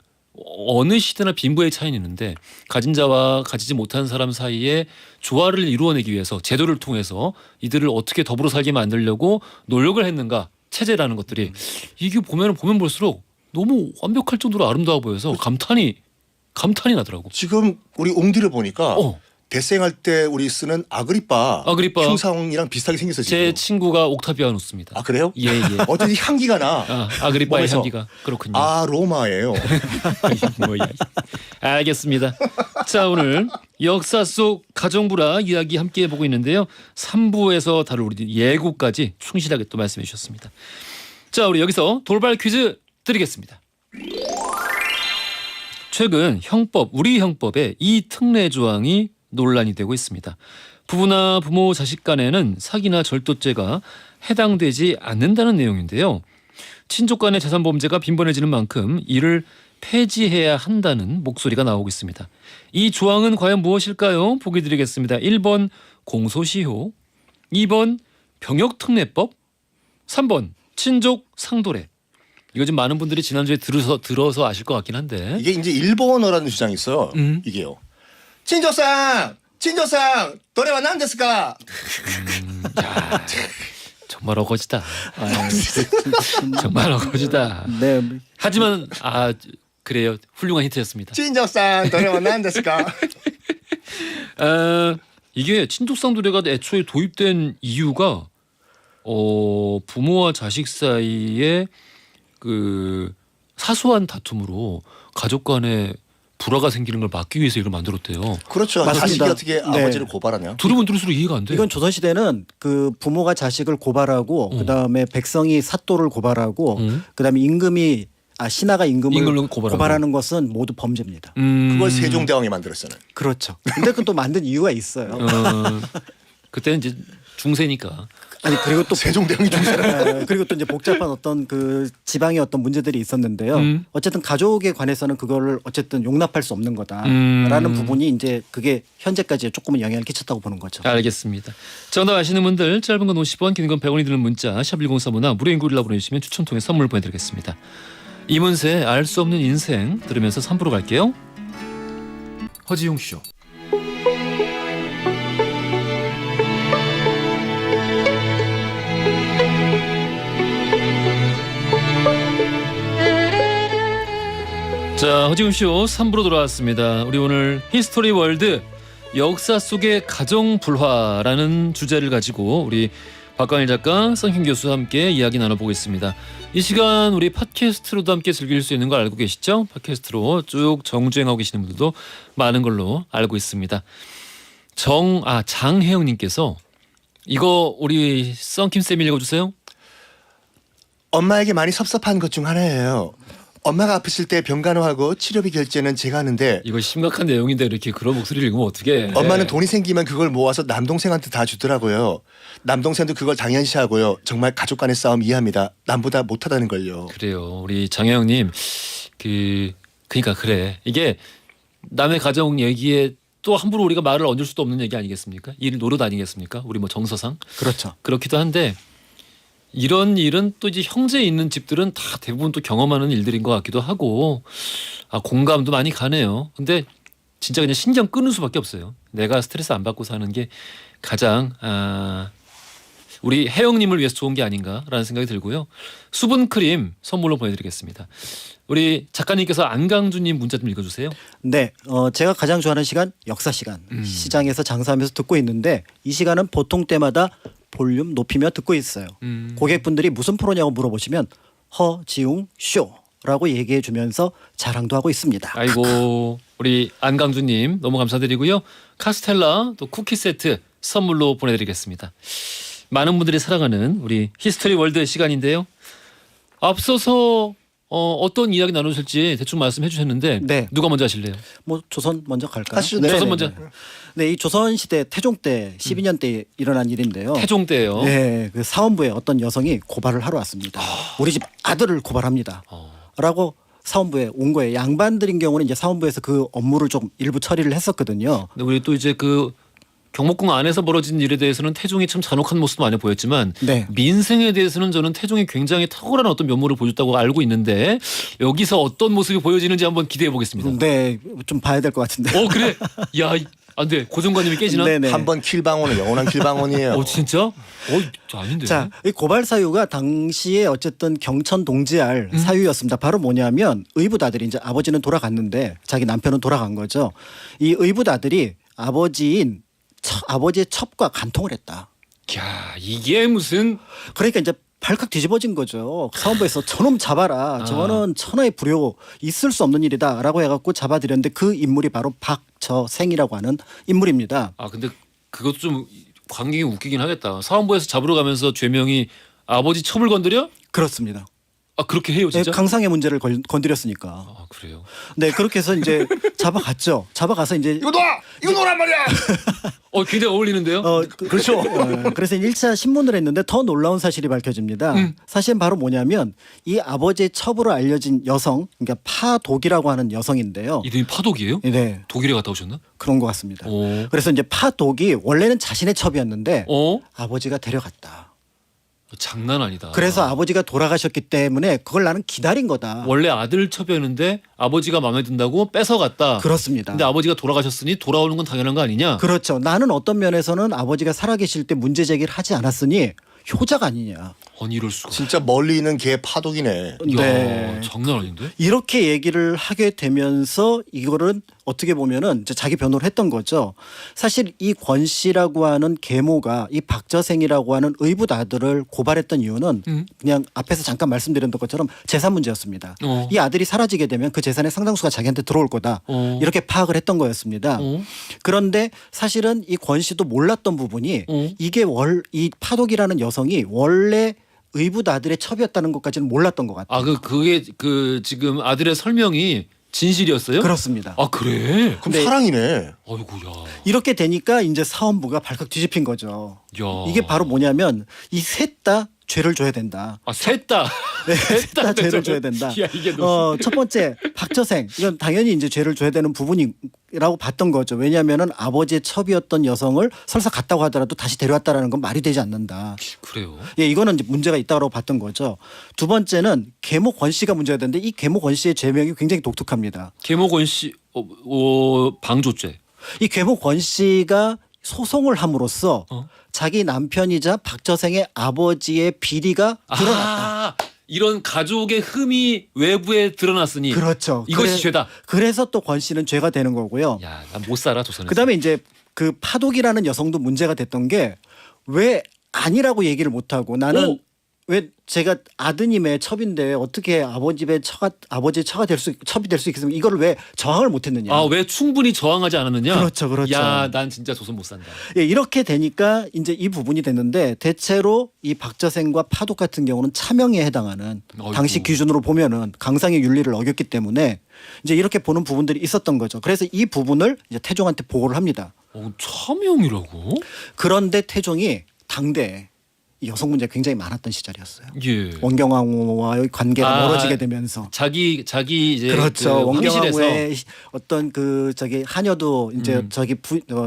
A: 어느 시대나 빈부의 차이는 있는데 가진 자와 가지지 못한 사람 사이에 조화를 이루어내기 위해서 제도를 통해서 이들을 어떻게 더불어 살게 만들려고 노력을 했는가 체제라는 것들이 이게 보면 볼수록 너무 완벽할 정도로 아름다워 보여서 감탄이 나더라고.
C: 지금 우리 옹디를 보니까 대생할 때 우리 쓰는 아그리빠 형상이랑 비슷하게 생겼어 지금.
A: 제 친구가 옥타비아누스입니다.
C: 아 그래요?
A: 예.
C: 어쩐지 향기가 나.
A: 아그리빠의
C: 몸에서.
A: 향기가 그렇군요.
C: 로마예요.
A: 뭐야. 알겠습니다. 자 오늘 역사 속 가정부라 이야기 함께 해보고 있는데요. 3부에서 다룰 우리 예고까지 충실하게 또 말씀해 주셨습니다. 자 우리 여기서 돌발 퀴즈 드리겠습니다. 최근 우리 형법에 이 특례 조항이 논란이 되고 있습니다. 부부나 부모 자식 간에는 사기나 절도죄가 해당되지 않는다는 내용인데요. 친족 간의 재산 범죄가 빈번해지는 만큼 이를 폐지해야 한다는 목소리가 나오고 있습니다. 이 조항은 과연 무엇일까요? 보기 드리겠습니다. 1번 공소시효, 2번 병역특례법, 3번 친족 상도례. 이거 좀 많은 분들이 지난주에 들어서 아실 것 같긴 한데
C: 이게 이제 일본어라는 주장이 있어요. 이게요. 친조상 도레와 난데스까?
A: 정말 어거지다. 정말 어거지다.
D: 네.
A: 하지만 그래요. 훌륭한 힌트였습니다.
C: 친조상 도레와 난데스까?
A: 이게 친족상도례가 애초에 도입된 이유가 부모와 자식 사이에 그 사소한 다툼으로 가족 간에 불화가 생기는 걸 막기 위해서 이걸 만들었대요.
C: 그렇죠.
D: 맞습니다.
C: 자식이 어떻게
D: 네.
C: 아버지를 고발하냐?
A: 들으면 들을수록 이해가 안 돼.
D: 이건 조선 시대는 그 부모가 자식을 고발하고 그다음에 백성이 사또를 고발하고 그다음에 임금이 신하가 임금을 고발하는 것은 모두 범죄입니다.
C: 그걸 세종대왕이 만들었잖아요.
D: 그렇죠. 근데 그건 또 만든 이유가 있어요.
A: 그때는 이제 중세니까.
D: 아니 그리고 또
C: 세종대왕이 중세라.
D: 그리고 또 이제 복잡한 어떤 그 지방의 어떤 문제들이 있었는데요. 어쨌든 가족에 관해서는 그거를 어쨌든 용납할 수 없는 거다라는 부분이 이제 그게 현재까지 조금은 영향을 끼쳤다고 보는 거죠.
A: 알겠습니다. 정답 아시는 분들 짧은 건 50원, 긴 건 100원이 드는 문자 샵 1035나 무료인 글이라 보내주시면 추첨 통해 선물 보내드리겠습니다. 이문세 알 수 없는 인생 들으면서 3부로 갈게요. 허지용 쇼. 자, 허지웅 쇼 3부로 돌아왔습니다. 우리 오늘 히스토리 월드 역사 속의 가정 불화라는 주제를 가지고 우리 박광일 작가, 썬킴 교수와 함께 이야기 나눠보고 있습니다. 이 시간 우리 팟캐스트로도 함께 즐길 수 있는 거 알고 계시죠? 팟캐스트로 쭉 정주행하고 계시는 분들도 많은 걸로 알고 있습니다. 장혜영님께서 이거 우리 썬킴 쌤이 읽어주세요.
C: 엄마에게 많이 섭섭한 것 중 하나예요. 엄마가 아프실 때 병간호하고 치료비 결제는 제가 하는데
A: 이거 심각한 내용인데 이렇게 그런 목소리를 읽으면 어떡해.
C: 엄마는 돈이 생기면 그걸 모아서 남동생한테 다 주더라고요. 남동생도 그걸 당연시하고요. 정말 가족 간의 싸움 이해합니다. 남보다 못하다는 걸요.
A: 그래요. 우리 장혜영님 그러니까 그래. 이게 남의 가정 얘기에 또 함부로 우리가 말을 얹을 수도 없는 얘기 아니겠습니까? 일 노릇 아니겠습니까? 우리 뭐 정서상
D: 그렇죠.
A: 그렇기도 한데 이런 일은 또 이제 형제 있는 집들은 다 대부분 또 경험하는 일들인 것 같기도 하고 공감도 많이 가네요. 근데 진짜 그냥 신경 끄는 수밖에 없어요. 내가 스트레스 안 받고 사는 게 가장 우리 혜영님을 위해서 좋은 게 아닌가라는 생각이 들고요. 수분 크림 선물로 보내드리겠습니다. 우리 작가님께서 안강주님 문자 좀 읽어주세요.
D: 네, 제가 가장 좋아하는 시간 역사 시간. 시장에서 장사하면서 듣고 있는데 이 시간은 보통 때마다 볼륨 높이며 듣고 있어요. 고객분들이 무슨 프로냐고 물어보시면 허지웅 쇼라고 얘기해 주면서 자랑도 하고 있습니다.
A: 아이고 우리 안강주님 너무 감사드리고요. 카스텔라 또 쿠키 세트 선물로 보내드리겠습니다. 많은 분들이 사랑하는 우리 히스토리 월드 시간인데요. 앞서서 어떤 이야기 나누실지 대충 말씀해 주셨는데
D: 네.
A: 누가 먼저 하실래요?
D: 뭐 조선 먼저 갈까요?
C: 하시죠. 네.
A: 조선 먼저.
D: 네, 이 조선 시대 태종 때 12년 때 일어난 일인데요.
A: 태종 때예요.
D: 네, 그 사원부에 어떤 여성이 고발을 하러 왔습니다. 우리 집 아들을 고발합니다. 라고 사원부에 온 거예요. 양반들인 경우는 이제 사원부에서 그 업무를 좀 일부 처리를 했었거든요.
A: 근데 우리 또 이제 그 경복궁 안에서 벌어진 일에 대해서는 태종이 참 잔혹한 모습도 많이 보였지만
D: 네.
A: 민생에 대해서는 저는 태종이 굉장히 탁월한 어떤 면모를 보여줬다고 알고 있는데 여기서 어떤 모습이 보여지는지 한번 기대해 보겠습니다.
D: 네, 좀 봐야 될 것 같은데.
A: 그래? 야, 안 돼. 고정관념이 깨지나?
D: 네네.
C: 한번 킬방원은 영원한 킬방원이에요.
A: 진짜? 아닌데.
D: 자, 이 고발 사유가 당시에 어쨌든 경천 동지할 사유였습니다. 바로 뭐냐면 의붓아들이 이제 아버지는 돌아갔는데 자기 남편은 돌아간 거죠. 이 의붓아들이 아버지의 첩과 간통을 했다.
A: 야, 이게 무슨
D: 그러니까 이제 발칵 뒤집어진 거죠. 사원부에서 저놈 잡아라. 저거는 천하의 불효 있을 수 없는 일이다라고 해갖고 잡아들였는데 그 인물이 바로 박저생이라고 하는 인물입니다.
A: 근데 그것도 좀 광경이 웃기긴 하겠다. 사원부에서 잡으러 가면서 죄명이 아버지 첩을 건드려?
D: 그렇습니다.
A: 그렇게 해요 진짜?
D: 네, 강상의 문제를 건드렸으니까.
A: 그래요.
D: 네, 그렇게 해서 이제 잡아갔죠. 잡아가서 이제
C: 이거 놓란 말이야.
A: 굉장히 어울리는데요.
C: 그렇죠.
D: 그래서 1차 신문을 했는데 더 놀라운 사실이 밝혀집니다. 사실은 바로 뭐냐면 이 아버지의 첩으로 알려진 여성, 그러니까 파독이라고 하는 여성인데요.
A: 이름이 파독이에요?
D: 네,
A: 독일에 갔다 오셨나?
D: 그런 것 같습니다.
A: 오.
D: 그래서 이제 파독이 원래는 자신의 첩이었는데
A: 어?
D: 아버지가 데려갔다.
A: 장난 아니다.
D: 그래서 아버지가 돌아가셨기 때문에 그걸 나는 기다린 거다.
A: 원래 아들 첩이었는데 아버지가 마음에 든다고 뺏어갔다.
D: 그렇습니다.
A: 근데 아버지가 돌아가셨으니 돌아오는 건 당연한 거 아니냐?
D: 그렇죠. 나는 어떤 면에서는 아버지가 살아계실 때 문제 제기를 하지 않았으니 효자가 아니냐.
A: 아니 이럴 수가.
C: 진짜 멀리 있는 개 파독이네.
A: 야, 장난 아닌데?
D: 이렇게 얘기를 하게 되면서 이거는 어떻게 보면은 이제 자기 변호를 했던 거죠. 사실 이 권 씨라고 하는 계모가 이 박저생이라고 하는 의붓 아들을 고발했던 이유는 그냥 앞에서 잠깐 말씀드렸던 것처럼 재산 문제였습니다. 이 아들이 사라지게 되면 그 재산의 상당수가 자기한테 들어올 거다. 이렇게 파악을 했던 거였습니다. 그런데 사실은 이 권 씨도 몰랐던 부분이 이게 이 파독이라는 여성이 원래 의붓 아들의 첩이었다는 것까지는 몰랐던 것 같아요.
A: 그게 지금 아들의 설명이 진실이었어요?
D: 그렇습니다.
A: 아 그래?
C: 그럼
D: 네.
C: 사랑이네.
A: 아이고야.
D: 이렇게 되니까 이제 사원부가 발칵 뒤집힌 거죠.
A: 야.
D: 이게 바로 뭐냐면 이 셋 다 죄를 줘야 된다.
A: 셋 다.
D: 네, 셋 다 죄를 줘야 된다.
A: 야 이게 너무.
D: 첫 번째 박처생 이건 당연히 이제 죄를 줘야 되는 부분이라고 봤던 거죠. 왜냐하면은 아버지의 첩이었던 여성을 설사 갔다고 하더라도 다시 데려왔다라는 건 말이 되지 않는다.
A: 그래요.
D: 예, 이거는 이제 문제가 있다고 봤던 거죠. 두 번째는 계모 권 씨가 문제가 되는데 이 계모 권 씨의 죄명이 굉장히 독특합니다.
A: 계모권 씨 방조죄.
D: 이 계모 권 씨가 소송을 함으로써
A: 어?
D: 자기 남편이자 박처생의 아버지의 비리가 드러났다.
A: 아, 이런 가족의 흠이 외부에 드러났으니
D: 그렇죠.
A: 이것이 죄다.
D: 그래서 또 권 씨는 죄가 되는 거고요.
A: 야, 난 못 살아 조선에서.
D: 그다음에 이제 그 파독이라는 여성도 문제가 됐던 게 왜 아니라고 얘기를 못하고 나는
A: 오!
D: 왜 제가 아드님의 첩인데 어떻게 아버지의 처가 될 수 첩이 될 수 있겠으면 이거를 왜 저항을 못했느냐.
A: 아, 왜 충분히 저항하지 않았느냐?
D: 그렇죠, 그렇죠.
A: 야, 난 진짜 조선 못 산다.
D: 예, 이렇게 되니까 이제 이 부분이 됐는데 대체로 이 박처생과 파독 같은 경우는 차명에 해당하는
A: 아이고.
D: 당시 기준으로 보면은 강상의 윤리를 어겼기 때문에 이제 이렇게 보는 부분들이 있었던 거죠. 그래서 이 부분을 이제 태종한테 보고를 합니다.
A: 차명이라고?
D: 그런데 태종이 당대에 이 여성 문제가 굉장히 많았던 시절이었어요.
A: 예.
D: 원경왕후와의 관계가 멀어지게 되면서
A: 자기 이제
D: 그렇죠.
A: 그 황실에서
D: 원경왕후의 어떤 그 저기 하녀도 이제 저기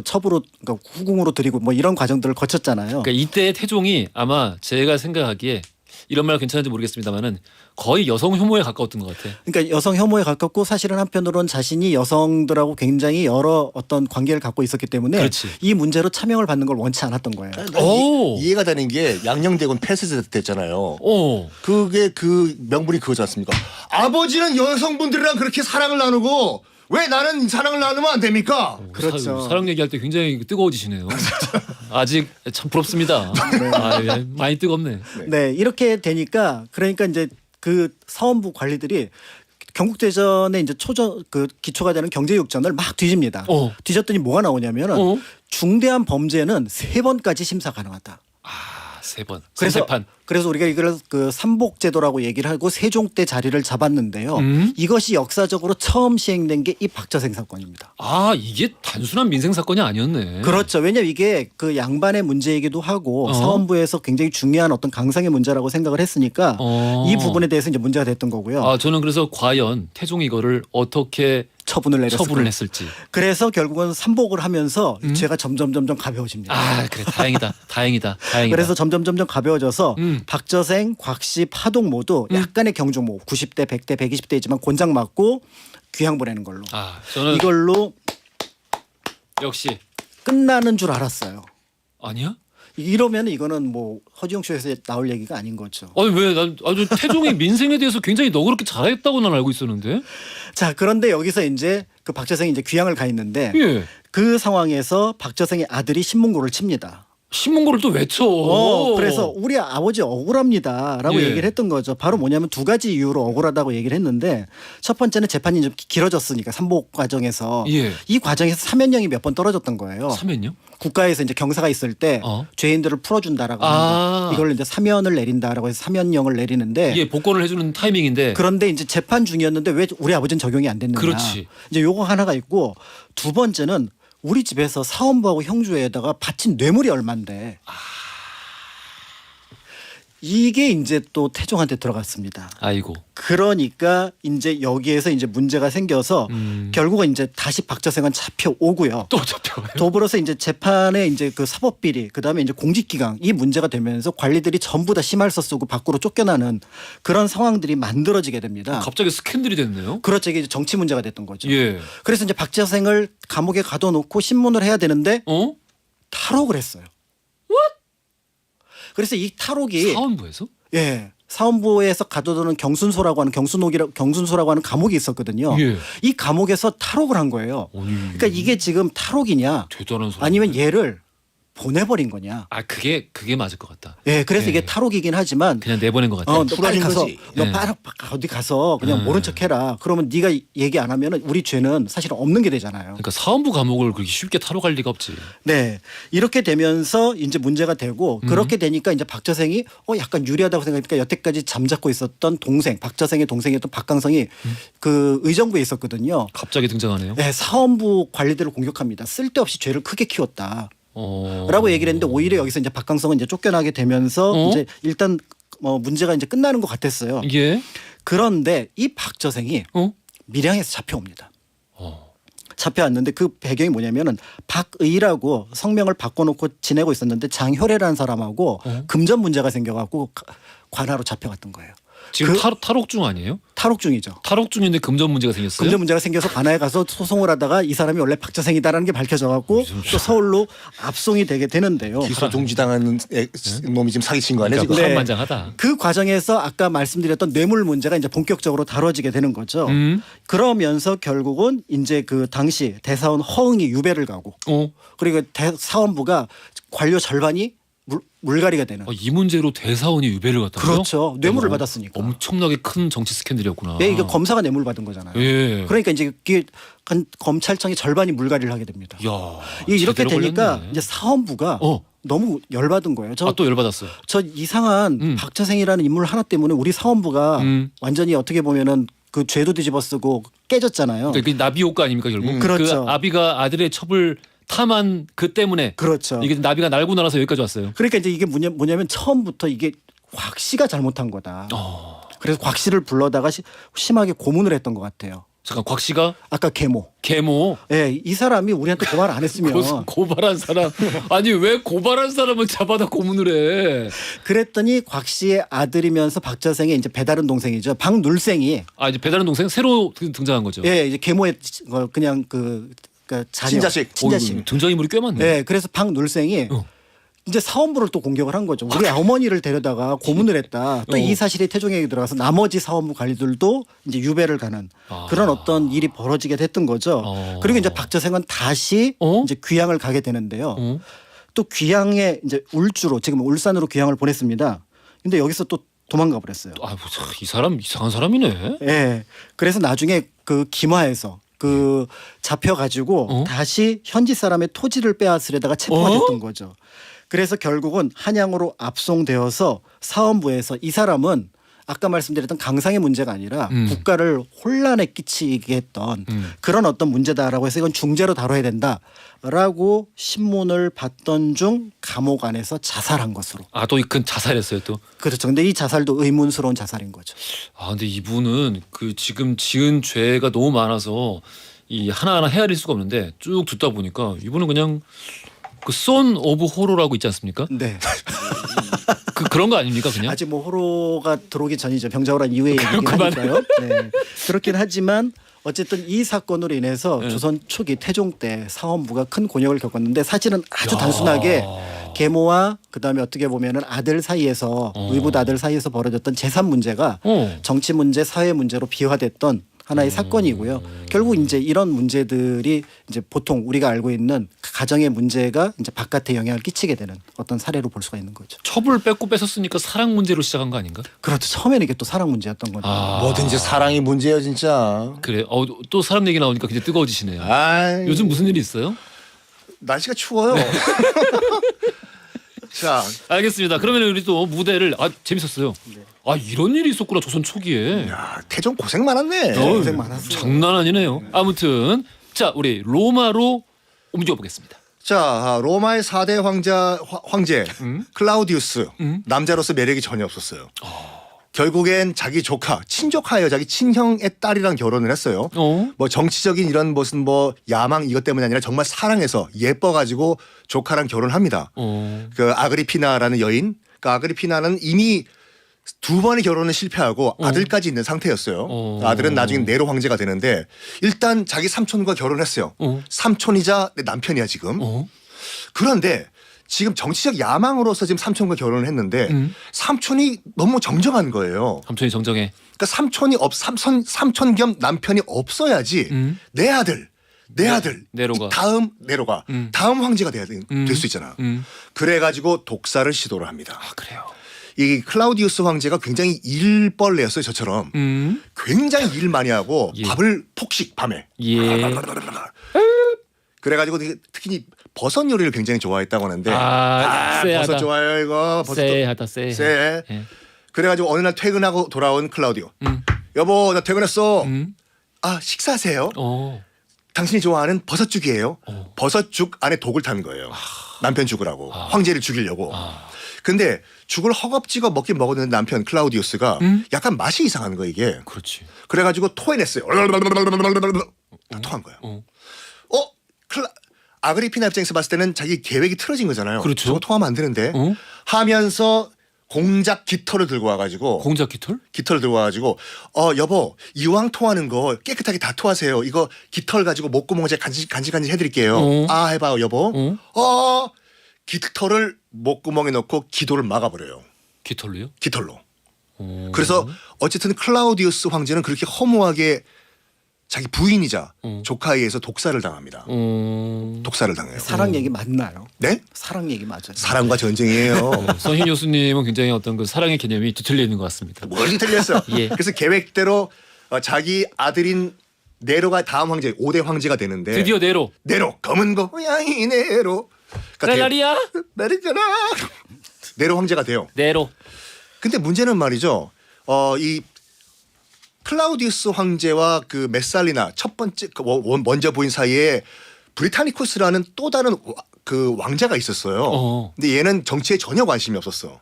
D: 첩으로 그러니까 후궁으로 들이고 뭐 이런 과정들을 거쳤잖아요.
A: 그러니까 이때 태종이 아마 제가 생각하기에 이런 말 괜찮은지 모르겠습니다만은 거의 여성 혐오에 가까웠던 것 같아.
D: 그러니까 여성 혐오에 가깝고 사실은 한편으로는 자신이 여성들하고 굉장히 여러 어떤 관계를 갖고 있었기 때문에
A: 그렇지.
D: 이 문제로 차명을 받는 걸 원치 않았던 거예요.
A: 오.
C: 이해가 되는 게 양녕대군 폐쇄됐잖아요.
A: 어.
C: 그게 그 명분이 그거지 않습니까? 아버지는 여성분들이랑 그렇게 사랑을 나누고 왜 나는 사랑을 나누면 안 됩니까?
D: 그렇죠.
A: 사랑 얘기할 때 굉장히 뜨거워지시네요. 아직 참 부럽습니다. 아, 예, 많이 뜨겁네.
D: 네, 이렇게 되니까 그러니까 이제 그 사원부 관리들이 경국대전에 이제 그 기초가 되는 경제육전을 막 뒤집니다. 뒤졌더니 뭐가 나오냐면은 중대한 범죄는 3번까지 심사 가능하다.
A: 아, 3번.
D: 그래서
A: 삼세판.
D: 그래서 우리가 이걸 그 삼복제도라고 얘기를 하고 세종 때 자리를 잡았는데요. 이것이 역사적으로 처음 시행된 게 이 박처생 사건입니다.
A: 아, 이게 단순한 민생 사건이 아니었네.
D: 그렇죠. 왜냐하면 이게 그 양반의 문제이기도 하고 사원부에서 굉장히 중요한 어떤 강상의 문제라고 생각을 했으니까 이 부분에 대해서 이제 문제가 됐던 거고요.
A: 아, 저는 그래서 과연 태종이 이거를 어떻게
D: 처분을
A: 했을지.
D: 그래서 결국은 삼복을 하면서 죄가 점점 가벼워집니다.
A: 아, 그래. 다행이다. 다행이다.
D: 그래서 점점 가벼워져서 박처생, 곽씨, 파독 모두 약간의 경중모 90대, 100대, 120대이지만 곤장 맞고 귀양 보내는 걸로.
A: 아, 저는
D: 이걸로
A: 역시
D: 끝나는 줄 알았어요.
A: 아니야?
D: 이러면 이거는 뭐 허지영 쇼에서 나올 얘기가 아닌 거죠.
A: 아니 왜 난 아주 태종이 민생에 대해서 굉장히 너그럽게 잘했다고 난 알고 있었는데.
D: 자, 그런데 여기서 이제 그 박처생이 이제 귀양을 가 있는데
A: 예.
D: 그 상황에서 박처생의 아들이 신문고를 칩니다.
A: 신문고를 또 외쳐.
D: 그래서 우리 아버지 억울합니다라고
A: 예.
D: 얘기를 했던 거죠. 바로 뭐냐면 두 가지 이유로 억울하다고 얘기를 했는데 첫 번째는 재판이 좀 길어졌으니까 삼복 과정에서
A: 예.
D: 이 과정에서 사면령이 몇 번 떨어졌던 거예요.
A: 사면요?
D: 국가에서 이제 경사가 있을 때 죄인들을 풀어준다라고 하는 거. 이걸 이제 사면을 내린다라고 해서 사면령을 내리는데
A: 이게 복권을 해주는 타이밍인데.
D: 그런데 이제 재판 중이었는데 왜 우리 아버지는 적용이 안 됐느냐.
A: 그렇지.
D: 이제 요거 하나가 있고 두 번째는 우리 집에서 사원부하고 형주에다가 바친 뇌물이 얼만데 이게 이제 또 태종한테 들어갔습니다.
A: 아이고.
D: 그러니까 이제 여기에서 이제 문제가 생겨서 결국은 이제 다시 박처생은 잡혀오고요.
A: 또 잡혀요.
D: 더불어서 이제 재판에 이제 그 사법비리 그다음에 이제 공직기강 이 문제가 되면서 관리들이 전부 다 심할서 쓰고 밖으로 쫓겨나는 그런 상황들이 만들어지게 됩니다.
A: 갑자기 스캔들이 됐네요.
D: 그렇죠. 이게 이제 정치 문제가 됐던 거죠.
A: 예.
D: 그래서 이제 박처생을 감옥에 가둬놓고 신문을 해야 되는데 탈옥을 했어요. 그래서 이 탈옥이
A: 사원부에서?
D: 예. 사원부에서 가둬두는 경순소라고 하는 감옥이 있었거든요.
A: 예.
D: 이 감옥에서 탈옥을 한 거예요.
A: 아니,
D: 그러니까 이게 지금 탈옥이냐
A: 대단한 소리.
D: 아니면 얘를 보내버린 거냐.
A: 아 그게 맞을 것 같다.
D: 예, 그래서
A: 예.
D: 이게 탈옥이긴 하지만
A: 그냥 내보낸 것 같아.
D: 너 빨리 가서
C: 거지.
D: 너
A: 예.
D: 빨리 어디 가서 그냥 모른 척해라. 그러면 네가 얘기 안 하면은 우리 죄는 사실은 없는 게 되잖아요.
A: 그러니까 사원부 감옥을 그렇게 쉽게 탈옥할 리가 없지.
D: 네, 이렇게 되면서 이제 문제가 되고 그렇게 되니까 이제 박저생이 약간 유리하다고 생각하니까 여태까지 잠자코 있었던 동생, 박저생의 동생이었던 박강성이 그 의정부에 있었거든요.
A: 갑자기 등장하네요.
D: 네, 사원부 관리들을 공격합니다. 쓸데없이 죄를 크게 키웠다. 라고 얘기를 했는데 오히려 여기서 이제 박강성은 이제 쫓겨나게 되면서 이제 일단 문제가 이제 끝나는 것 같았어요.
A: 예.
D: 그런데 이 박저생이 밀양에서 잡혀옵니다. 잡혀왔는데 그 배경이 뭐냐면은 박의라고 성명을 바꿔놓고 지내고 있었는데 장효래라는 사람하고 금전 문제가 생겨갖고 관하로 잡혀갔던 거예요.
A: 지금 탈옥 중 아니에요?
D: 탈옥 중이죠.
A: 탈옥 중인데 금전 문제가 생겼어요?
D: 금전 문제가 생겨서 관하에 가서 소송을 하다가 이 사람이 원래 박저생이다라는 게 밝혀져갖고 또 서울로 압송이 되게 되는데요.
C: 기소 중지당하는 놈이 지금 사기친 거 아니에요?
A: 그러니까
C: 지금?
D: 네.
A: 만장하다.
D: 그 과정에서 아까 말씀드렸던 뇌물 문제가 이제 본격적으로 다뤄지게 되는 거죠. 그러면서 결국은 이제 그 당시 대사원 허응이 유배를 가고 그리고 사원부가 관료 절반이 물갈이가 되는.
A: 이 문제로 대사원이 유배를 갔다고요?
D: 그렇죠. 뇌물을 받았으니까.
A: 엄청나게 큰 정치 스캔들이었구나.
D: 네, 이게 검사가 뇌물 받은 거잖아요.
A: 예.
D: 그러니까 이제 이게 검찰청이 절반이 물갈이를 하게 됩니다.
A: 야,
D: 이게 이렇게
A: 제대로
D: 되니까
A: 걸렸네.
D: 이제 사원부가 너무 열받은 거예요.
A: 또 열받았어요.
D: 저 이상한 박저생이라는 인물 하나 때문에 우리 사원부가 완전히 어떻게 보면은 그 죄도 뒤집어 쓰고 깨졌잖아요.
A: 그러니까 그 나비 효과 아닙니까 결국?
D: 그렇죠.
A: 그 아비가 아들의 첩을 탐한 그 때문에
D: 그렇죠.
A: 이게 나비가 날고 날아서 여기까지 왔어요.
D: 그러니까 이제 이게 뭐냐면 처음부터 이게 곽 씨가 잘못한 거다. 그래서 곽 씨를 불러다가 심하게 고문을 했던 것 같아요.
A: 잠깐 곽 씨가
D: 아까 계모. 예, 이 사람이 우리한테 고발 안 했으면
A: 고발한 사람 아니 왜 고발한 사람을 잡아다 고문을 해?
D: 그랬더니 곽 씨의 아들이면서 박저생의 이제 배다른 동생이죠. 박눌생이
A: 이제 배다른 동생 새로 등장한 거죠.
D: 예, 이제 계모의 그냥 자녀,
C: 친자식.
A: 등장인물이 꽤 많네.
D: 네, 그래서 박눌생이 이제 사원부를 또 공격을 한 거죠. 우리 어머니를 데려다가 고문을 했다. 또 이 사실이 태종에게 들어가서 나머지 사원부 관리들도 이제 유배를 가는 그런 어떤 일이 벌어지게 됐던 거죠. 그리고 이제 박저생은 다시 이제 귀양을 가게 되는데요. 또 귀양에 이제 울주로 지금 울산으로 귀양을 보냈습니다. 근데 여기서 또 도망가 버렸어요.
A: 이 사람 이상한 사람이네.
D: 예. 그래서 나중에 그 김화에서 잡혀가지고 다시 현지 사람의 토지를 빼앗으려다가 체포가 됐던 거죠. 그래서 결국은 한양으로 압송되어서 사원부에서 이 사람은 아까 말씀드렸던 강상의 문제가 아니라 국가를 혼란에 끼치게 했던 그런 어떤 문제다라고 해서 이건 중죄로 다뤄야 된다라고 신문을 받던 중 감옥 안에서 자살한 것으로.
A: 또 큰 자살했어요 또.
D: 그렇죠. 근데 이 자살도 의문스러운 자살인 거죠.
A: 근데 이분은 그 지금 지은 죄가 너무 많아서 이 하나하나 헤아릴 수가 없는데 쭉 듣다 보니까 이분은 그냥 그 선 오브 호러라고 있지 않습니까?
D: 네.
A: 그런 거 아닙니까 그냥?
D: 아직 뭐 호러가 들어오기 전이죠. 병자호란 이후의 얘기긴 하니까요. 네. 그렇긴 하지만 어쨌든 이 사건으로 인해서 조선 초기 태종 때 사원부가 큰 곤욕을 겪었는데 사실은 아주 단순하게 계모와 그다음에 어떻게 보면은 아들 사이에서 의붓 아들 사이에서 벌어졌던 재산 문제가 정치 문제, 사회 문제로 비화됐던 하나의 사건이고요. 결국 이제 이런 문제들이 이제 보통 우리가 알고 있는 가정의 문제가 이제 바깥에 영향을 끼치게 되는 어떤 사례로 볼 수가 있는 거죠.
A: 첩을 뺏고 뺏었으니까 사랑 문제로 시작한 거 아닌가?
D: 그렇죠. 처음에는 이게 또 사랑 문제였던 거죠.
C: 뭐든지 사랑이 문제예요 진짜.
A: 그래. 또 사람 얘기 나오니까 굉장히 뜨거워지시네요. 요즘 무슨 일이 있어요?
C: 날씨가 추워요. 자,
A: 알겠습니다. 그러면 우리 또 무대를 재밌었어요. 이런 일이 있었구나 조선 초기에.
C: 야, 태종 고생 많았네.
D: 고생 많았어요.
A: 장난 아니네요. 아무튼 자 우리 로마로 옮겨 보겠습니다.
C: 자, 로마의 4대 황제 클라우디우스 남자로서 매력이 전혀 없었어요. 결국엔 자기 조카, 친조카예요. 자기 친형의 딸이랑 결혼을 했어요. 뭐 정치적인 이런 무슨 뭐 야망 이것 때문이 아니라 정말 사랑해서 예뻐가지고 조카랑 결혼합니다. 그 아그리피나라는 여인. 그 아그리피나는 이미 2번의 결혼은 실패하고 아들까지 있는 상태였어요. 아들은 나중에 네로 황제가 되는데 일단 자기 삼촌과 결혼했어요. 삼촌이자 내 남편이야 지금. 그런데 지금 정치적 야망으로서 지금 삼촌과 결혼을 했는데 삼촌이 너무 정정한 거예요.
A: 삼촌이 정정해.
C: 그러니까 삼촌 겸 남편이 없어야지 내 아들 내 아들
A: 네로가.
C: 이 다음 네로가 다음 황제가 될 수 있잖아. 그래가지고 독사를 시도를 합니다.
A: 아 그래요.
C: 이 클라우디우스 황제가 굉장히 일벌레였어요. 저처럼 굉장히 일 많이 하고
A: 예.
C: 밥을 폭식 밤에.
A: 예.
C: 그래가지고 특히 버섯 요리를 굉장히 좋아했다고 하는데
A: 쎄하다.
C: 버섯 좋아요 이거
A: 쎄하다 쎄.
C: 쎄.
A: 예.
C: 그래가지고 어느 날 퇴근하고 돌아온 클라우디오. 여보 나 퇴근했어. 아 식사하세요. 당신이 좋아하는 버섯죽이에요. 버섯죽 안에 독을 타는 거예요. 남편 죽으라고. 황제를 죽이려고. 근데 죽을 허겁지겁 먹긴 먹었는데 남편 클라우디우스가 약간 맛이 이상한 거야 이게.
A: 그렇지.
C: 그래가지고 토해냈어요. 다 토한 거야. 아그리피나 입장에서 봤을 때는 자기 계획이 틀어진 거잖아요.
A: 그렇죠.
C: 저거 토하면 안 되는데 하면서 공작 깃털을 들고 와가지고
A: 공작 깃털?
C: 깃털 들고 와가지고 여보 이왕 토하는 거 깨끗하게 다 토하세요. 이거 깃털 가지고 목구멍 제가 간질간질 해드릴게요. 아 해봐요 여보. 깃털을 목구멍에 넣고 기도를 막아버려요.
A: 깃털로요?
C: 깃털로. 그래서 어쨌든 클라우디우스 황제는 그렇게 허무하게 자기 부인이자 조카에 의해서 독사를 당합니다. 독사를 당해요.
D: 사랑 얘기 맞나요?
C: 네?
D: 사랑 얘기 맞아요.
C: 사랑과 전쟁이에요.
A: 선희 교수님은 굉장히 어떤 그 사랑의 개념이 뒤틀려 있는 것 같습니다.
C: 멀리 틀렸어.
A: 예.
C: 그래서 계획대로 자기 아들인 네로가 다음 황제 5대 황제가 되는데
A: 드디어 네로.
C: 네로 검은 고양이 네로.
A: 날라리야?
C: 나리잖아. 네로 황제가 돼요.
A: 네로.
C: 근데 문제는 말이죠. 이 클라우디우스 황제와 그 메살리나 첫 번째 먼저 부인 사이에 브리타니쿠스라는 또 다른 그 왕자가 있었어요. 근데 얘는 정치에 전혀 관심이 없었어.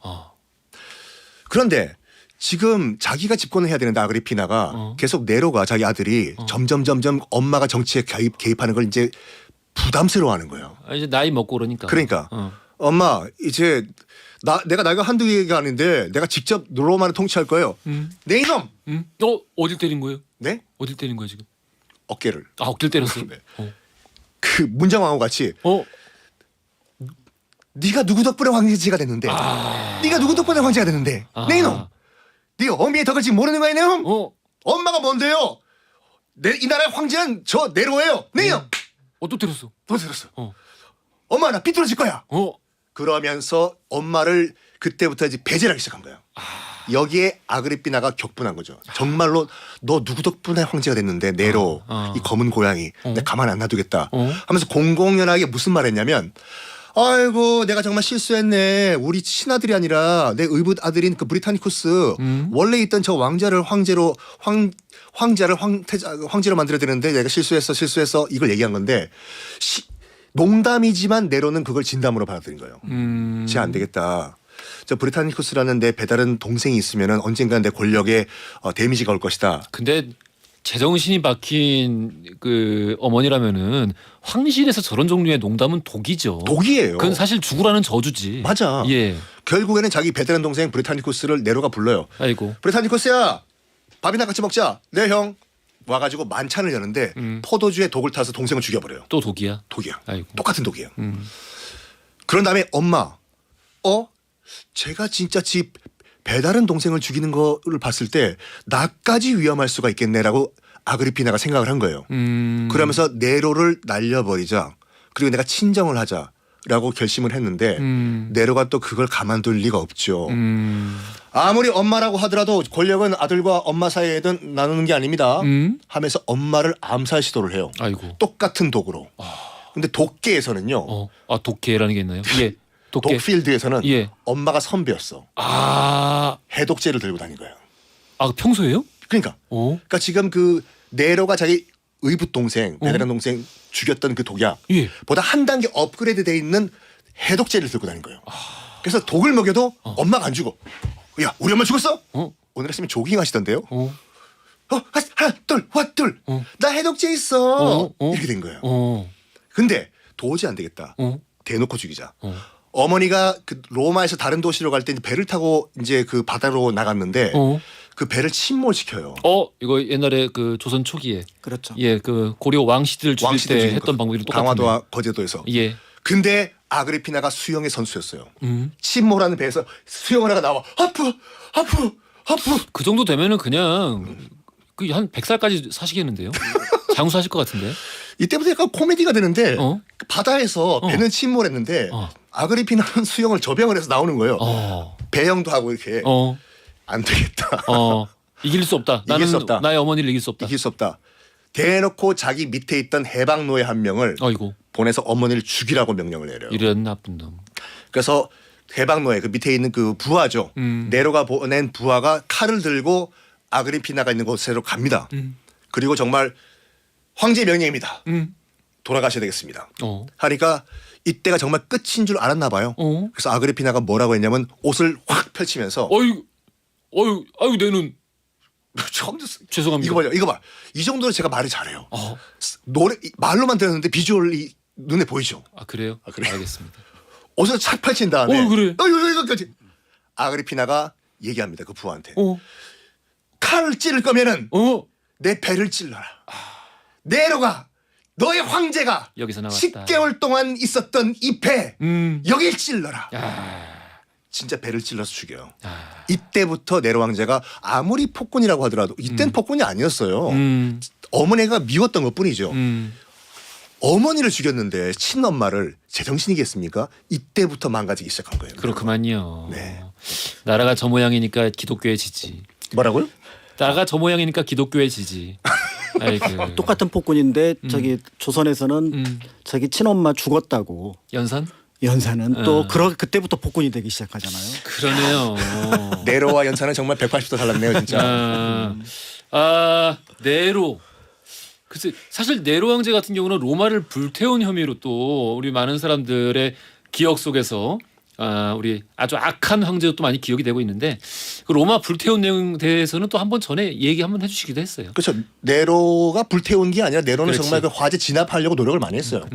C: 그런데 지금 자기가 집권을 해야 되는데 아그리피나가 계속 네로가 자기 아들이 점점 엄마가 정치에 개입하는 걸 이제 부담스러워하는 거예요.
A: 이제 나이 먹고 그러니까.
C: 그러니까 엄마 이제 내가 나이가 한두 개가 아닌데 내가 직접 로마를 통치할 거예요. 네 이놈.
A: 어딜 때린 거예요?
C: 네?
A: 어딜 때린 거예요 지금?
C: 어깨를.
A: 아 어딜 때렸어?
C: 네. 그 문정왕후 같이 네가 누구 덕분에 황제가 됐는데 네가 누구 덕분에 황제가 됐는데 네 이놈. 네가 어미의 덕을 지금 모르는 거야 이놈. 엄마가 뭔데요? 이 나라의 황제는 저 네로예요. 네 이놈.
A: 또 때렸어?
C: 또 들었어. 엄마 나 삐뚤어질 거야. 그러면서 엄마를 그때부터 이제 배제를 하기 시작한 거예요. 여기에 아그리피나가 격분한 거죠. 정말로 너 누구 덕분에 황제가 됐는데 네로 이 검은 고양이 내가 가만 안 놔두겠다 하면서 공공연하게 무슨 말 했냐면 아이고 내가 정말 실수했네. 우리 친아들이 아니라 내 의붓 아들인 그 브리타니쿠스 원래 있던 저 왕자를 황제로 만들어야 되는데 내가 실수했어 이걸 얘기한 건데 농담이지만 네로는 그걸 진담으로 받아들인 거예요. 쟤 안 되겠다. 저 브리타니쿠스라는 내 배다른 동생이 있으면은 언젠가 내 권력에 데미지가 올 것이다.
A: 근데 제정신이 박힌 그 어머니라면은 황실에서 저런 종류의 농담은 독이죠.
C: 독이에요.
A: 그건 사실 죽으라는 저주지.
C: 맞아.
A: 예.
C: 결국에는 자기 배다른 동생 브리타니쿠스를 네로가 불러요.
A: 아이고.
C: 브리타니쿠스야, 밥이나 같이 먹자. 네 형. 와가지고 만찬을 여는데 포도주에 독을 타서 동생을 죽여버려요.
A: 또 독이야?
C: 독이야.
A: 아이고.
C: 똑같은 독이에요. 그런 다음에 엄마, 제가 진짜 지 배다른 동생을 죽이는 거를 봤을 때 나까지 위험할 수가 있겠네라고 아그리피나가 생각을 한 거예요. 그러면서 네로를 날려버리자. 그리고 내가 친정을 하자라고 결심을 했는데 네로가 또 그걸 가만둘 리가 없죠. 아무리 엄마라고 하더라도 권력은 아들과 엄마 사이에든 나누는 게 아닙니다. 하면서 엄마를 암살 시도를 해요.
A: 아이고.
C: 똑같은 독으로. 근데 독계에서는요.
A: 독계라는 게 있나요? 예.
C: 독필드에서는
A: 예.
C: 엄마가 선배였어. 해독제를 들고 다닌 거예요.
A: 평소에요?
C: 그러니까. 그러니까 지금 그 네로가 자기 의붓 동생, 배다른 동생 죽였던 그 독약 보다 한 단계 업그레이드돼 있는 해독제를 들고 다닌 거예요. 그래서 독을 먹여도 엄마가 안 죽어. 야, 우리 엄마 죽었어? 오늘 아침에 조깅 하시던데요? 하나, 둘. 나 해독제 있어. 이렇게 된 거예요. 근데 도저히 안 되겠다. 대놓고 죽이자. 어머니가 그 로마에서 다른 도시로 갈 때 배를 타고 이제 그 바다로 나갔는데 그 배를 침몰시켜요.
A: 이거 옛날에 그 조선 초기에
D: 그렇죠.
A: 예, 그 고려 왕씨들 죽일 때 했던 방법이랑 똑같네.
C: 강화도와 거제도에서.
A: 예.
C: 근데 아그리피나가 수영의 선수였어요. 침몰하는 배에서 수영을 하다가 나와. 하프.
A: 그 정도 되면은 그냥 그 한 100살까지 사시겠는데요? 장수하실 것 같은데.
C: 이때부터 약간 코미디가 되는데
A: 어?
C: 바다에서 배는 침몰했는데 아그리피나는 수영을 저병을 해서 나오는 거예요. 배영도 하고 이렇게 안 되겠다.
A: 이길 수 없다.
C: 이길
A: 나는
C: 수 없다.
A: 나의 어머니를 이길 수 없다.
C: 이길 수 없다. 대놓고 자기 밑에 있던 해방노예 한 명을
A: 어이고.
C: 보내서 어머니를 죽이라고 명령을 내려요.
A: 이런 나쁜 놈.
C: 그래서 해방노예 그 밑에 있는 그 부하죠. 네로가 보낸 부하가 칼을 들고 아그리피나가 있는 곳으로 갑니다. 그리고 정말 황제 명령입니다. 돌아가셔야 되겠습니다. 하니까 이때가 정말 끝인 줄 알았나 봐요. 그래서 아그리피나가 뭐라고 했냐면 옷을 확 펼치면서
A: 아유 내 눈.
C: 처음 듣
A: 죄송합니다.
C: 이거 봐요. 이거 봐. 이 정도로 제가 말을 잘해요. 노래 말로만 들었는데 비주얼이 눈에 보이죠.
A: 아 그래요?
C: 아, 그래?
A: 알겠습니다.
C: 옷을 착 펼친 다음에
A: 그래.
C: 이거까지 아그리피나가 얘기합니다. 그 부하한테. 칼을 찌를 거면은 내 배를 찔러라. 네로가 너의 황제가
A: 여기서 나왔다.
C: 10개월 동안 있었던 이 배 여길 찔러라.
A: 야.
C: 진짜 배를 찔러서 죽여요. 이때부터 네로 황제가 아무리 폭군이라고 하더라도 이땐 폭군이 아니었어요. 어머니가 미웠던 것뿐이죠. 어머니를 죽였는데 친엄마를 제정신이겠습니까? 이때부터 망가지기 시작한 거예요.
A: 그렇구만요.
C: 네.
A: 나라가 저 모양이니까 기독교에 지지.
C: 뭐라고요?
A: 나라가 저 모양이니까 기독교에 지지. 아이고.
D: 똑같은 폭군인데 저기 조선에서는 자기 친엄마 죽었다고 연산은 또 그때부터 폭군이 되기 시작하잖아요.
A: 그러네요.
C: 네로와 연산은 정말 180도 달랐네요, 진짜.
A: 네로. 글쎄 사실 네로 황제 같은 경우는 로마를 불태운 혐의로 또 우리 많은 사람들의 기억 속에서 우리 아주 악한 황제로 또 많이 기억이 되고 있는데 그 로마 불태운 내용 대해서는 또 한 번 전에 얘기 한번 해주시기도 했어요.
C: 그렇죠. 네로가 불태운 게 아니라 네로는
A: 그렇지.
C: 정말 그 화재 진압하려고 노력을 많이 했어요.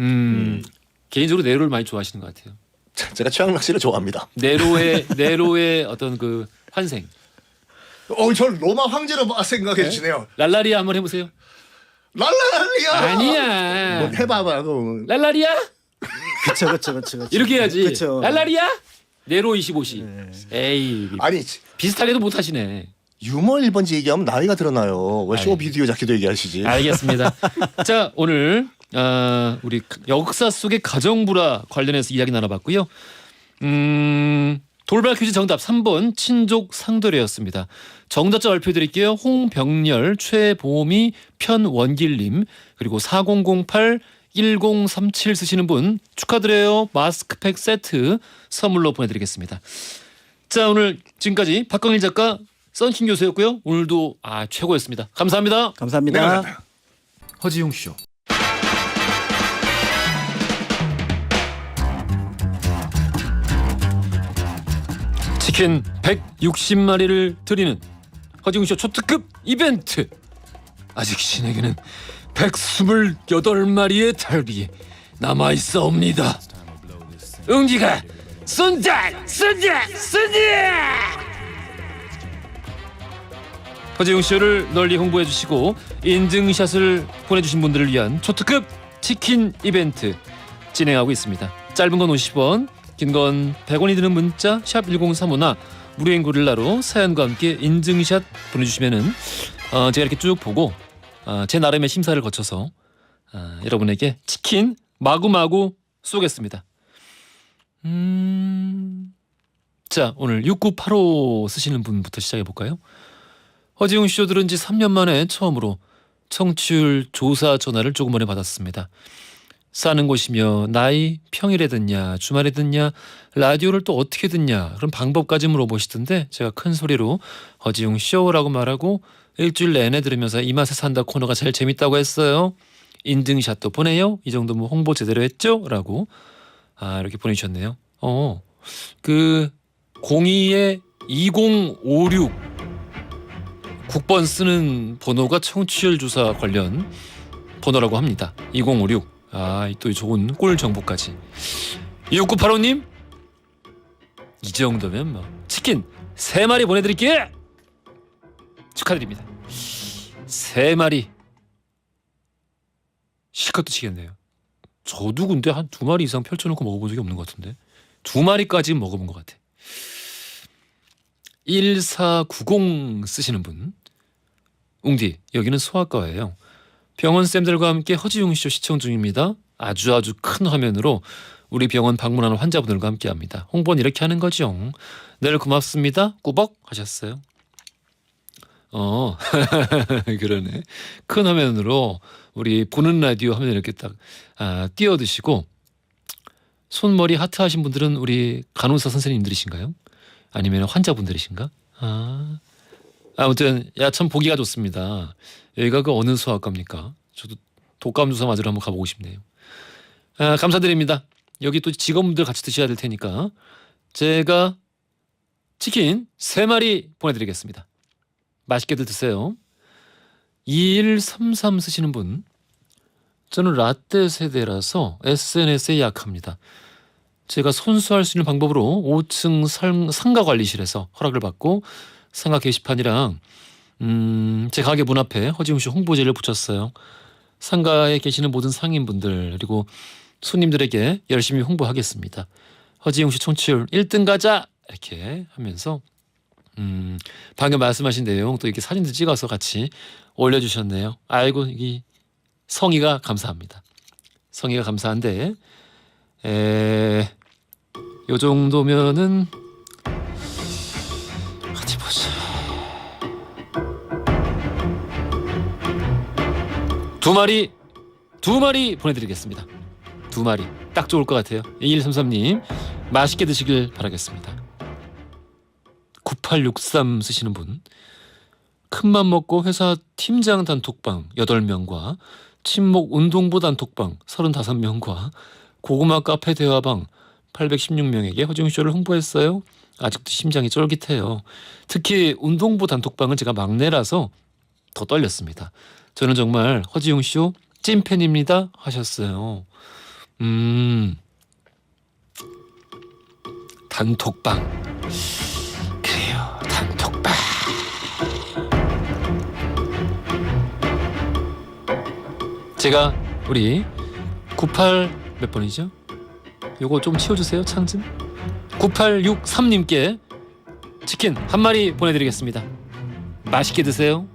A: 개인적으로 네로를 많이 좋아하시는 것 같아요.
C: 제가 최양락 씨를 좋아합니다.
A: 네로의 어떤 그 환생.
C: 저 로마 황제로 생각해 주시네요.
A: 랄라리아 한번 해보세요.
C: 랄랄리아.
A: 아니야.
C: 뭐 해봐봐. 그럼.
A: 랄라리아?
D: 그렇죠.
A: 이렇게 해야지.
D: 그쵸.
A: 랄라리아? 네로 25시. 에이.
C: 아니
A: 비슷하게도 못하시네.
C: 유머 1번지 얘기하면 나이가 드러나요. 왜 쇼 비디오 잡기도 얘기하시지?
A: 알겠습니다. 자 오늘 우리 역사 속의 가정불화 관련해서 이야기 나눠봤고요. 돌발 퀴즈 정답 3번 친족 상도례였습니다. 정답자 발표드릴게요. 홍병렬, 최보미, 편원길님 그리고 4008 1037 쓰시는 분 축하드려요. 마스크팩 세트 선물로 보내드리겠습니다. 자 오늘 지금까지 박광일 작가 썬킴 교수였고요. 오늘도 최고였습니다. 감사합니다.
D: 감사합니다.
C: 네, 감사합니다.
A: 허지용 쇼. 치킨 160마리를 드리는 허지용 쇼 초특급 이벤트. 아직 신에게는 128마리의 닭이 남아있사옵니다. 응지가 쏜다! 허지용 쇼를 널리 홍보해 주시고 인증샷을 보내주신 분들을 위한 초특급 치킨 이벤트 진행하고 있습니다. 짧은 건 50원, 긴 건 100원이 드는 문자 샵 1035나 무료인 고릴라로 사연과 함께 인증샷 보내주시면은 제가 이렇게 쭉 보고 제 나름의 심사를 거쳐서 여러분에게 치킨 마구마구 쏘겠습니다. 자 오늘 6985 쓰시는 분부터 시작해 볼까요? 허지웅 쇼 들은 지 3년 만에 처음으로 청취율 조사 전화를 조금 전에 받았습니다. 사는 곳이며 나이, 평일에 듣냐, 주말에 듣냐, 라디오를 또 어떻게 듣냐 그런 방법까지 물어보시던데 제가 큰 소리로 허지웅 쇼라고 말하고 일주일 내내 들으면서 이 맛에 산다 코너가 제일 재밌다고 했어요. 인증샷도 보내요. 이 정도면 홍보 제대로 했죠? 라고 이렇게 보내주셨네요. 그 02에 2056 국번 쓰는 번호가 청취율 조사 관련 번호라고 합니다. 2056. 또 좋은 꿀 정보까지. 6985님 이 정도면 뭐 치킨 3마리 보내드릴게요. 축하드립니다. 3마리 실컷 드시겠네요. 저도 근데 한 2마리 이상 펼쳐놓고 먹어본 적이 없는 것 같은데 2마리까지 먹어본 것 같아. 1490 쓰시는 분 웅디 여기는 소아과예요. 병원쌤들과 함께 허지웅쇼 시청 중입니다. 아주 큰 화면으로 우리 병원 방문하는 환자분들과 함께합니다. 홍보는 이렇게 하는 거죠. 늘 고맙습니다. 꾸벅 하셨어요. 그러네. 큰 화면으로 우리 보는 라디오 화면 이렇게 딱 띄워드시고, 손머리 하트 하신 분들은 우리 간호사 선생님들이신가요? 아니면 환자분들이신가? 아무튼 참 보기가 좋습니다. 여기가 그 어느 소아과입니까? 저도 독감 주사 맞으러 한번 가보고 싶네요. 감사드립니다. 여기 또 직원분들 같이 드셔야 될 테니까 제가 치킨 3마리 보내드리겠습니다. 맛있게들 드세요. 2133 쓰시는 분, 저는 라떼 세대라서 SNS에 약합니다. 제가 손수할 수 있는 방법으로 5층 상가 관리실에서 허락을 받고 상가 게시판이랑 제 가게 문 앞에 허지웅쇼 홍보지를 붙였어요. 상가에 계시는 모든 상인분들 그리고 손님들에게 열심히 홍보하겠습니다. 허지웅쇼 청취율 1등 가자 이렇게 하면서 방금 말씀하신 내용 또 이렇게 사진도 찍어서 같이 올려주셨네요. 아이고 이 성의가 감사합니다. 성의가 감사한데 요 정도면은 어디 보자. 2마리 보내드리겠습니다. 2마리 딱 좋을 것 같아요. 2133님 맛있게 드시길 바라겠습니다. 9863 쓰시는 분, 큰맘 먹고 회사 팀장 단톡방 8명과 친목 운동부 단톡방 35명과 고구마 카페 대화방 816명에게 허지웅쇼를 홍보했어요. 아직도 심장이 쫄깃해요. 특히 운동부 단톡방은 제가 막내라서 더 떨렸습니다. 저는 정말 허지웅쇼 찐팬입니다 하셨어요. 단톡방, 그래요, 단톡방. 제가 우리 98 몇 번이죠? 요거 좀 치워주세요. 창좀 9863님께 치킨 1마리 보내드리겠습니다. 맛있게 드세요.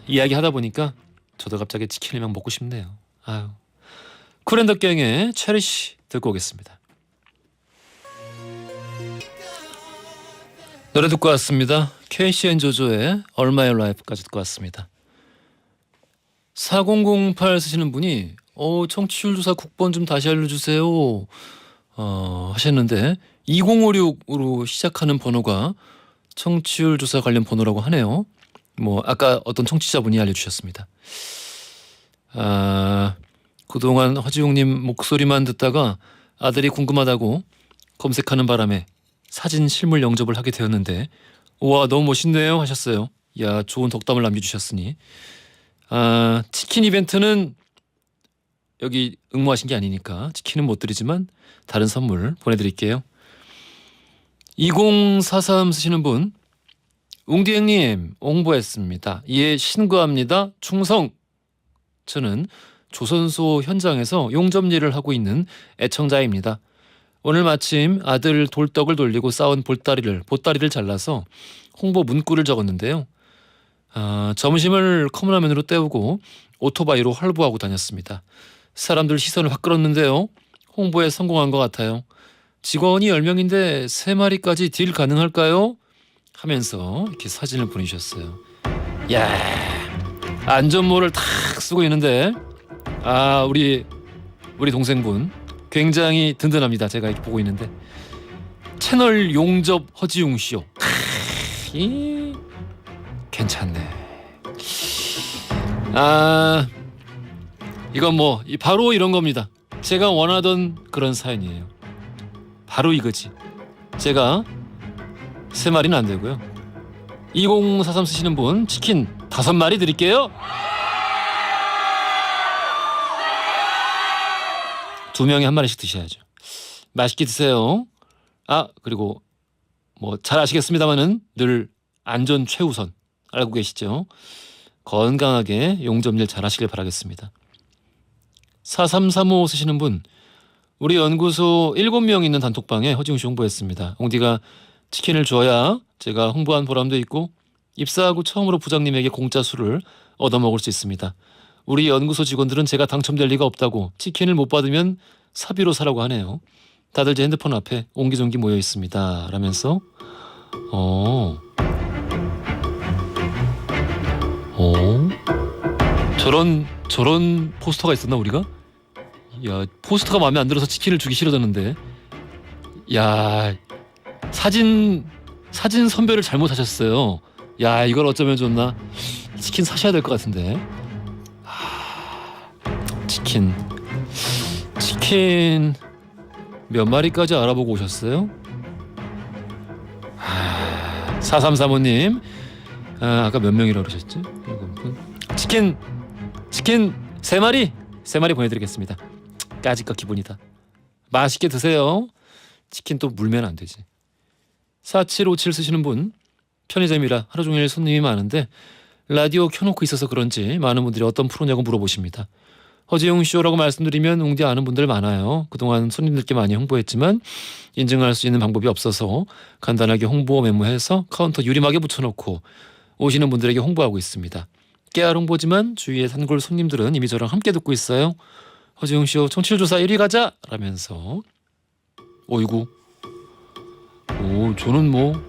A: 이야기 하다 보니까 저도 갑자기 치킨을 막 먹고 싶네요. 쿨앤더갱의 체리시 듣고 오겠습니다. 노래 듣고 왔습니다. KCN 조조의 All My Life까지 듣고 왔습니다. 4008 쓰시는 분이 청취율 조사 국번 좀 다시 알려주세요 하셨는데 2056으로 시작하는 번호가 청취율 조사 관련 번호라고 하네요. 아까 어떤 청취자분이 알려주셨습니다. 그동안 허지웅님 목소리만 듣다가 아들이 궁금하다고 검색하는 바람에 사진 실물 영접을 하게 되었는데 우와 너무 멋있네요 하셨어요. 야 좋은 덕담을 남겨주셨으니 치킨 이벤트는 여기 응모하신 게 아니니까 치킨은 못 드리지만 다른 선물 보내드릴게요. 2043 쓰시는 분, 웅디 형님 홍보했습니다. 예 신고합니다. 충성. 저는 조선소 현장에서 용접 일을 하고 있는 애청자입니다. 오늘 마침 아들 돌떡을 돌리고 싸운 보따리를 잘라서 홍보 문구를 적었는데요. 점심을 컵라면으로 때우고 오토바이로 활보하고 다녔습니다. 사람들 시선을 확 끌었는데요. 홍보에 성공한 것 같아요. 직원이 10명인데 3마리까지 딜 가능할까요? 하면서 이렇게 사진을 보내주셨어요. 야 안전모를 탁 쓰고 있는데 우리 동생분 굉장히 든든합니다. 제가 이렇게 보고 있는데 채널 용접 허지웅쇼 괜찮네. 이건 바로 이런 겁니다. 제가 원하던 그런 사연이에요. 바로 이거지. 제가 3마리는 안 되고요. 2043 쓰시는 분 치킨 5마리 드릴게요. 2명이 1마리씩 드셔야죠. 맛있게 드세요. 그리고 잘 아시겠습니다만은 늘 안전 최우선 알고 계시죠? 건강하게 용접일 잘 하시길 바라겠습니다. 4335 쓰시는 분, 우리 연구소 7명 있는 단톡방에 허지웅쇼 홍보했습니다. 옹디가 치킨을 줘야 제가 홍보한 보람도 있고 입사하고 처음으로 부장님에게 공짜 술을 얻어먹을 수 있습니다. 우리 연구소 직원들은 제가 당첨될 리가 없다고 치킨을 못 받으면 사비로 사라고 하네요. 다들 제 핸드폰 앞에 옹기종기 모여 있습니다. 라면서 저런 포스터가 있었나 우리가? 야, 포스터가 마음에 안 들어서 치킨을 주기 싫어졌는데. 야, 사진 선별을 잘못하셨어요. 야, 이걸 어쩌면 좋나? 치킨 사셔야 될 것 같은데. 치킨 몇 마리까지 알아보고 오셨어요? 4335님 아까 몇 명이라고 그러셨지? 치킨 3마리 보내드리겠습니다. 까짓거 기분이다. 맛있게 드세요. 치킨 또 물면 안 되지. 4757 쓰시는 분, 편의점이라 하루 종일 손님이 많은데 라디오 켜놓고 있어서 그런지 많은 분들이 어떤 프로냐고 물어보십니다. 허지웅 쇼라고 말씀드리면 웅디 아는 분들 많아요. 그동안 손님들께 많이 홍보했지만 인증할 수 있는 방법이 없어서 간단하게 홍보 메모해서 카운터 유리막에 붙여놓고 오시는 분들에게 홍보하고 있습니다. 깨알 홍보지만 주위의 단골 손님들은 이미 저랑 함께 듣고 있어요. 허지웅 쇼 청취율 조사 1위 가자 라면서. 어이구. 저는 뭐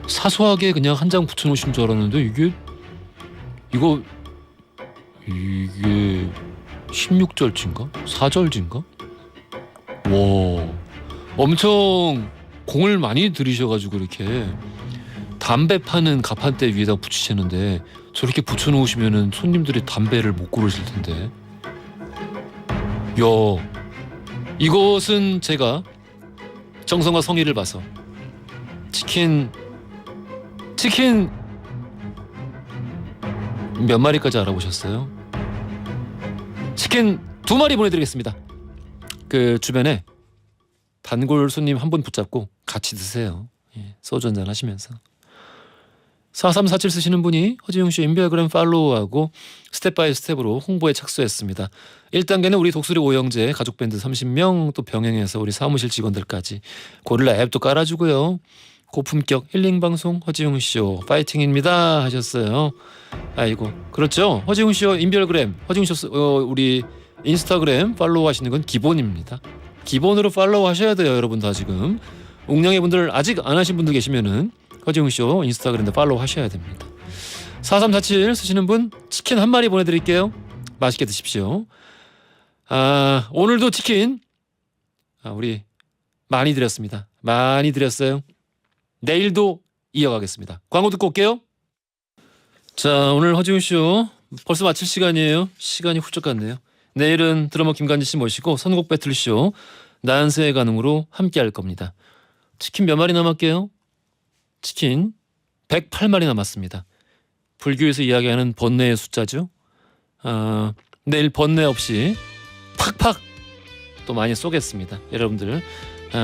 A: 사소하게 그냥 한 장 붙여놓으신 줄 알았는데 이게 16절지인가? 4절지인가? 와, 엄청 공을 많이 들이셔가지고 이렇게 담배 파는 가판대 위에다 붙이시는데 저렇게 붙여놓으시면은 손님들이 담배를 못 고르실 텐데. 야, 이것은 제가 정성과 성의를 봐서 치킨 몇 마리까지 알아보셨어요? 치킨 2마리 보내드리겠습니다. 그 주변에 단골 손님 한 분 붙잡고 같이 드세요. 소주 한잔 하시면서. 4347 쓰시는 분이 허지웅쇼 인별그램 팔로우하고 스텝 바이 스텝으로 홍보에 착수했습니다. 1단계는 우리 독수리 오영재 가족밴드 30명 또 병행해서 우리 사무실 직원들까지 고릴라 앱도 깔아주고요. 고품격 힐링방송 허지웅쇼 파이팅입니다 하셨어요. 아이고 그렇죠. 허지웅쇼 인별그램 허지웅쇼 우리 인스타그램 팔로우 하시는 건 기본입니다. 기본으로 팔로우 하셔야 돼요. 여러분 다 지금 웅냥이 분들 아직 안 하신 분들 계시면은 허지웅쇼 인스타그램도 팔로우 하셔야 됩니다. 4347 쓰시는 분 치킨 1마리 보내드릴게요. 맛있게 드십시오. 오늘도 치킨 우리 많이 드렸습니다. 많이 드렸어요. 내일도 이어가겠습니다. 광고 듣고 올게요. 자, 오늘 허지웅쇼 벌써 마칠 시간이에요. 시간이 훌쩍 갔네요. 내일은 드러머 김간지 씨 모시고 선곡 배틀쇼 난세의 가능으로 함께 할 겁니다. 치킨 몇 마리 남았게요? 치킨 108마리 남았습니다. 불교에서 이야기하는 번뇌의 숫자죠. 내일 번뇌 없이 팍팍 또 많이 쏘겠습니다. 여러분들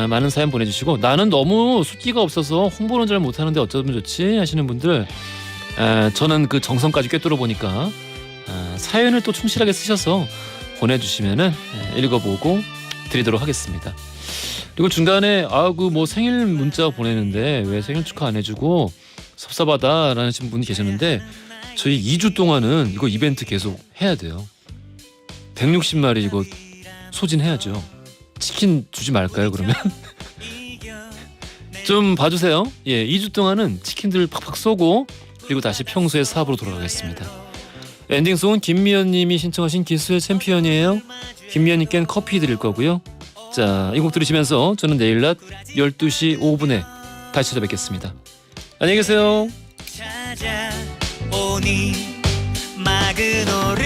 A: 많은 사연 보내주시고 나는 너무 숫기가 없어서 홍보는 잘 못하는데 어쩌면 좋지 하시는 분들 저는 그 정성까지 꿰뚫어 보니까 사연을 또 충실하게 쓰셔서 보내주시면은 읽어보고 드리도록 하겠습니다. 그리고 중간에 뭐 생일 문자 보내는데 왜 생일 축하 안 해주고 섭섭하다라는 분이 계셨는데 저희 2주 동안은 이거 이벤트 계속 해야 돼요. 160마리 이거 소진해야죠. 치킨 주지 말까요 그러면? 좀 봐주세요. 2주 동안은 치킨들 팍팍 쏘고 그리고 다시 평소의 사업으로 돌아가겠습니다. 엔딩송은 김미연님이 신청하신 기수의 챔피언이에요. 김미연님께는 커피 드릴 거고요. 자, 이 곡 들으시면서 저는 내일 낮 12시 5분에 다시 찾아뵙겠습니다. 안녕히 계세요. 찾아오니 마그노리